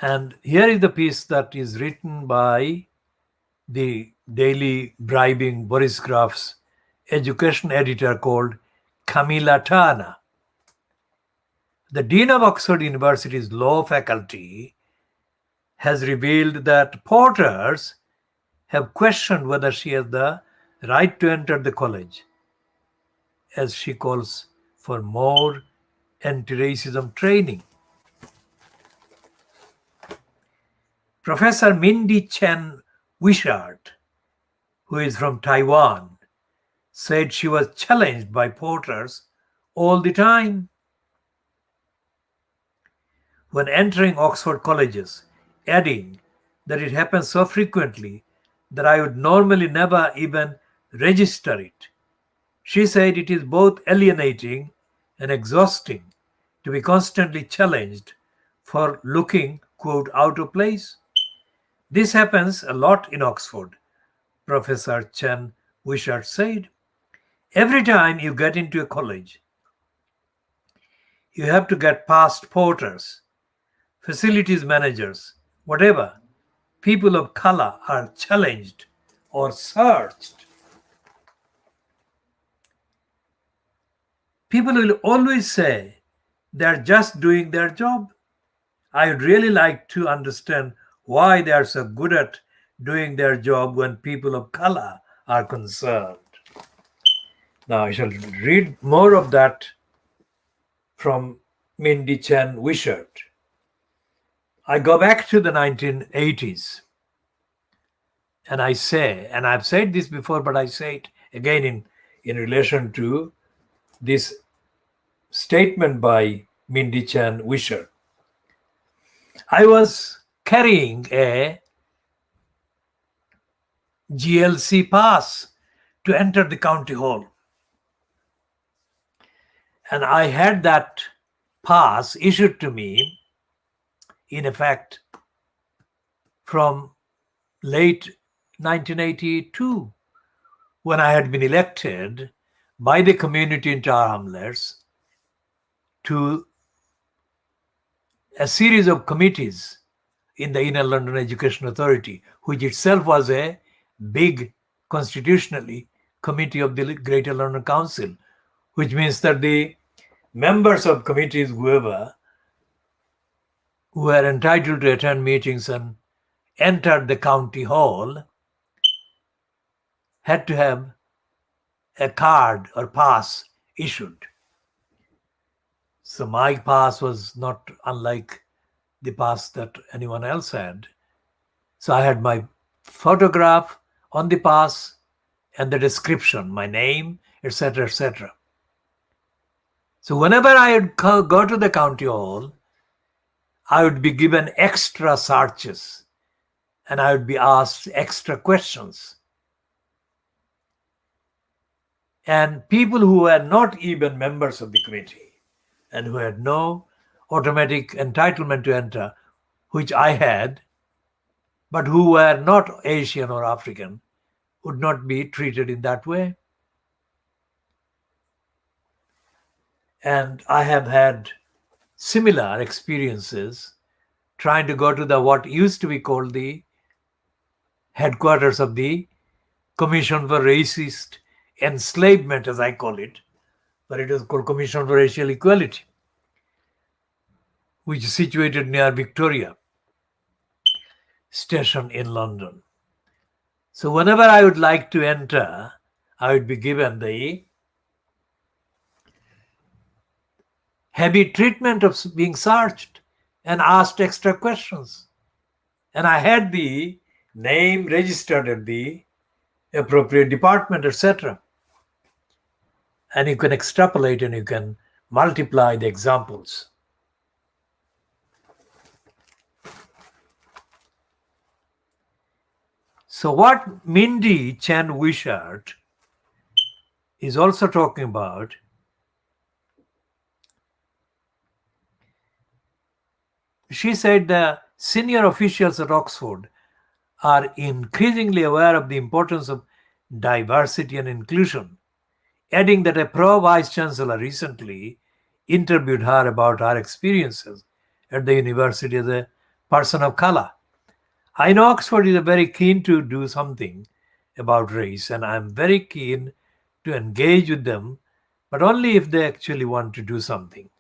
And here is the piece that is written by the daily bribing Boris Graf's education editor called Camilla Turner. The Dean of Oxford University's law faculty has revealed that porters have questioned whether she has the right to enter the college, as she calls for more anti-racism training. Professor Mindy Chen Wishart, who is from Taiwan, said she was challenged by porters all the time when entering Oxford colleges, adding that it happens so frequently that I would normally never even register it. She said it is both alienating and exhausting to be constantly challenged for looking, quote, out of place. This happens a lot in Oxford, Professor Chen Wishart said. Every time you get into a college, you have to get past porters, facilities managers, whatever. People of color are challenged or searched. People will always say they're just doing their job. I would really like to understand why they are so good at doing their job when people of color are concerned. Now I shall read more of that from Mindy Chen Wishart. I go back to the 1980s and I say, and I've said this before, but I say it again in relation to this statement by Mindy Chen Wishart. I was carrying a GLC pass to enter the county hall. And I had that pass issued to me, in effect, from late 1982, when I had been elected by the community in Tower Hamlets to a series of committees in the Inner London Education Authority, which itself was a big, constitutionally, committee of the Greater London Council, which means that the members of committees, whoever, who were entitled to attend meetings and entered the county hall, had to have a card or pass issued. So my pass was not unlike the pass that anyone else had. So I had my photograph on the pass and the description, my name, etc., etc. So whenever I would go to the county hall, I would be given extra searches and I would be asked extra questions. And people who were not even members of the committee and who had no automatic entitlement to enter, which I had, but who were not Asian or African, would not be treated in that way. And I have had similar experiences trying to go to the what used to be called the headquarters of the Commission for Racist Enslavement, as I call it, but it is called Commission for Racial Equality, which is situated near Victoria Station in London. So whenever I would like to enter, I would be given the heavy treatment of being searched and asked extra questions. And I had the name registered at the appropriate department, etc. And you can extrapolate and you can multiply the examples. So what Mindy Chen Wishart is also talking about, she said the senior officials at Oxford are increasingly aware of the importance of diversity and inclusion, adding that a pro-vice chancellor recently interviewed her about her experiences at the university as a person of color. I know Oxford is very keen to do something about race, and I'm very keen to engage with them, but only if they actually want to do something.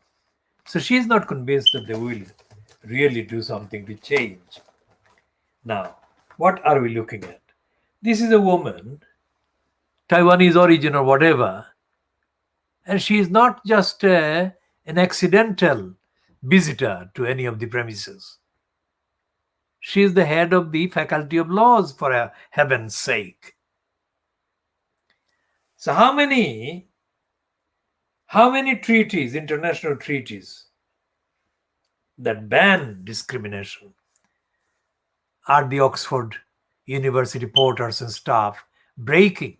So she's not convinced that they will really do something to change. Now, what are we looking at? This is a woman, Taiwanese origin or whatever, and she is not just an accidental visitor to any of the premises. She is the head of the Faculty of Laws, for heaven's sake. So how many treaties, international treaties, that ban discrimination are the Oxford University porters and staff breaking?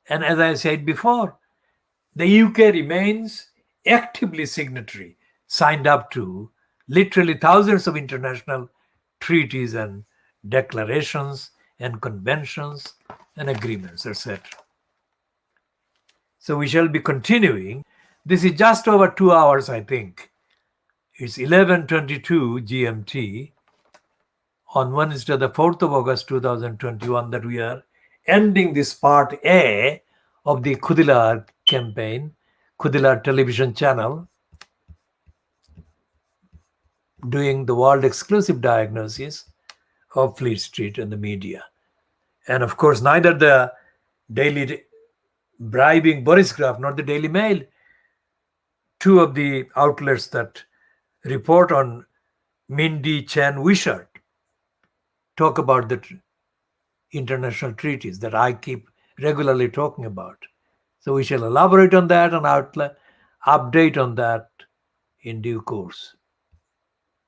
And as I said before, the UK remains actively signatory, signed up to literally thousands of international treaties and declarations and conventions and agreements, etc. So we shall be continuing. This is just over 2 hours, I think. It's 11:22 GMT on Wednesday, the 4th of August 2021, that we are ending this part A of the Khoodeelaar campaign, Khoodeelaar television channel, doing the world exclusive diagnosis of Fleet Street and the media. And of course, neither the Daily Bribing Boris Graph nor the Daily Mail, two of the outlets that report on Mindy Chen Wishart, talk about the international treaties that I keep regularly talking about. So we shall elaborate on that and update on that in due course.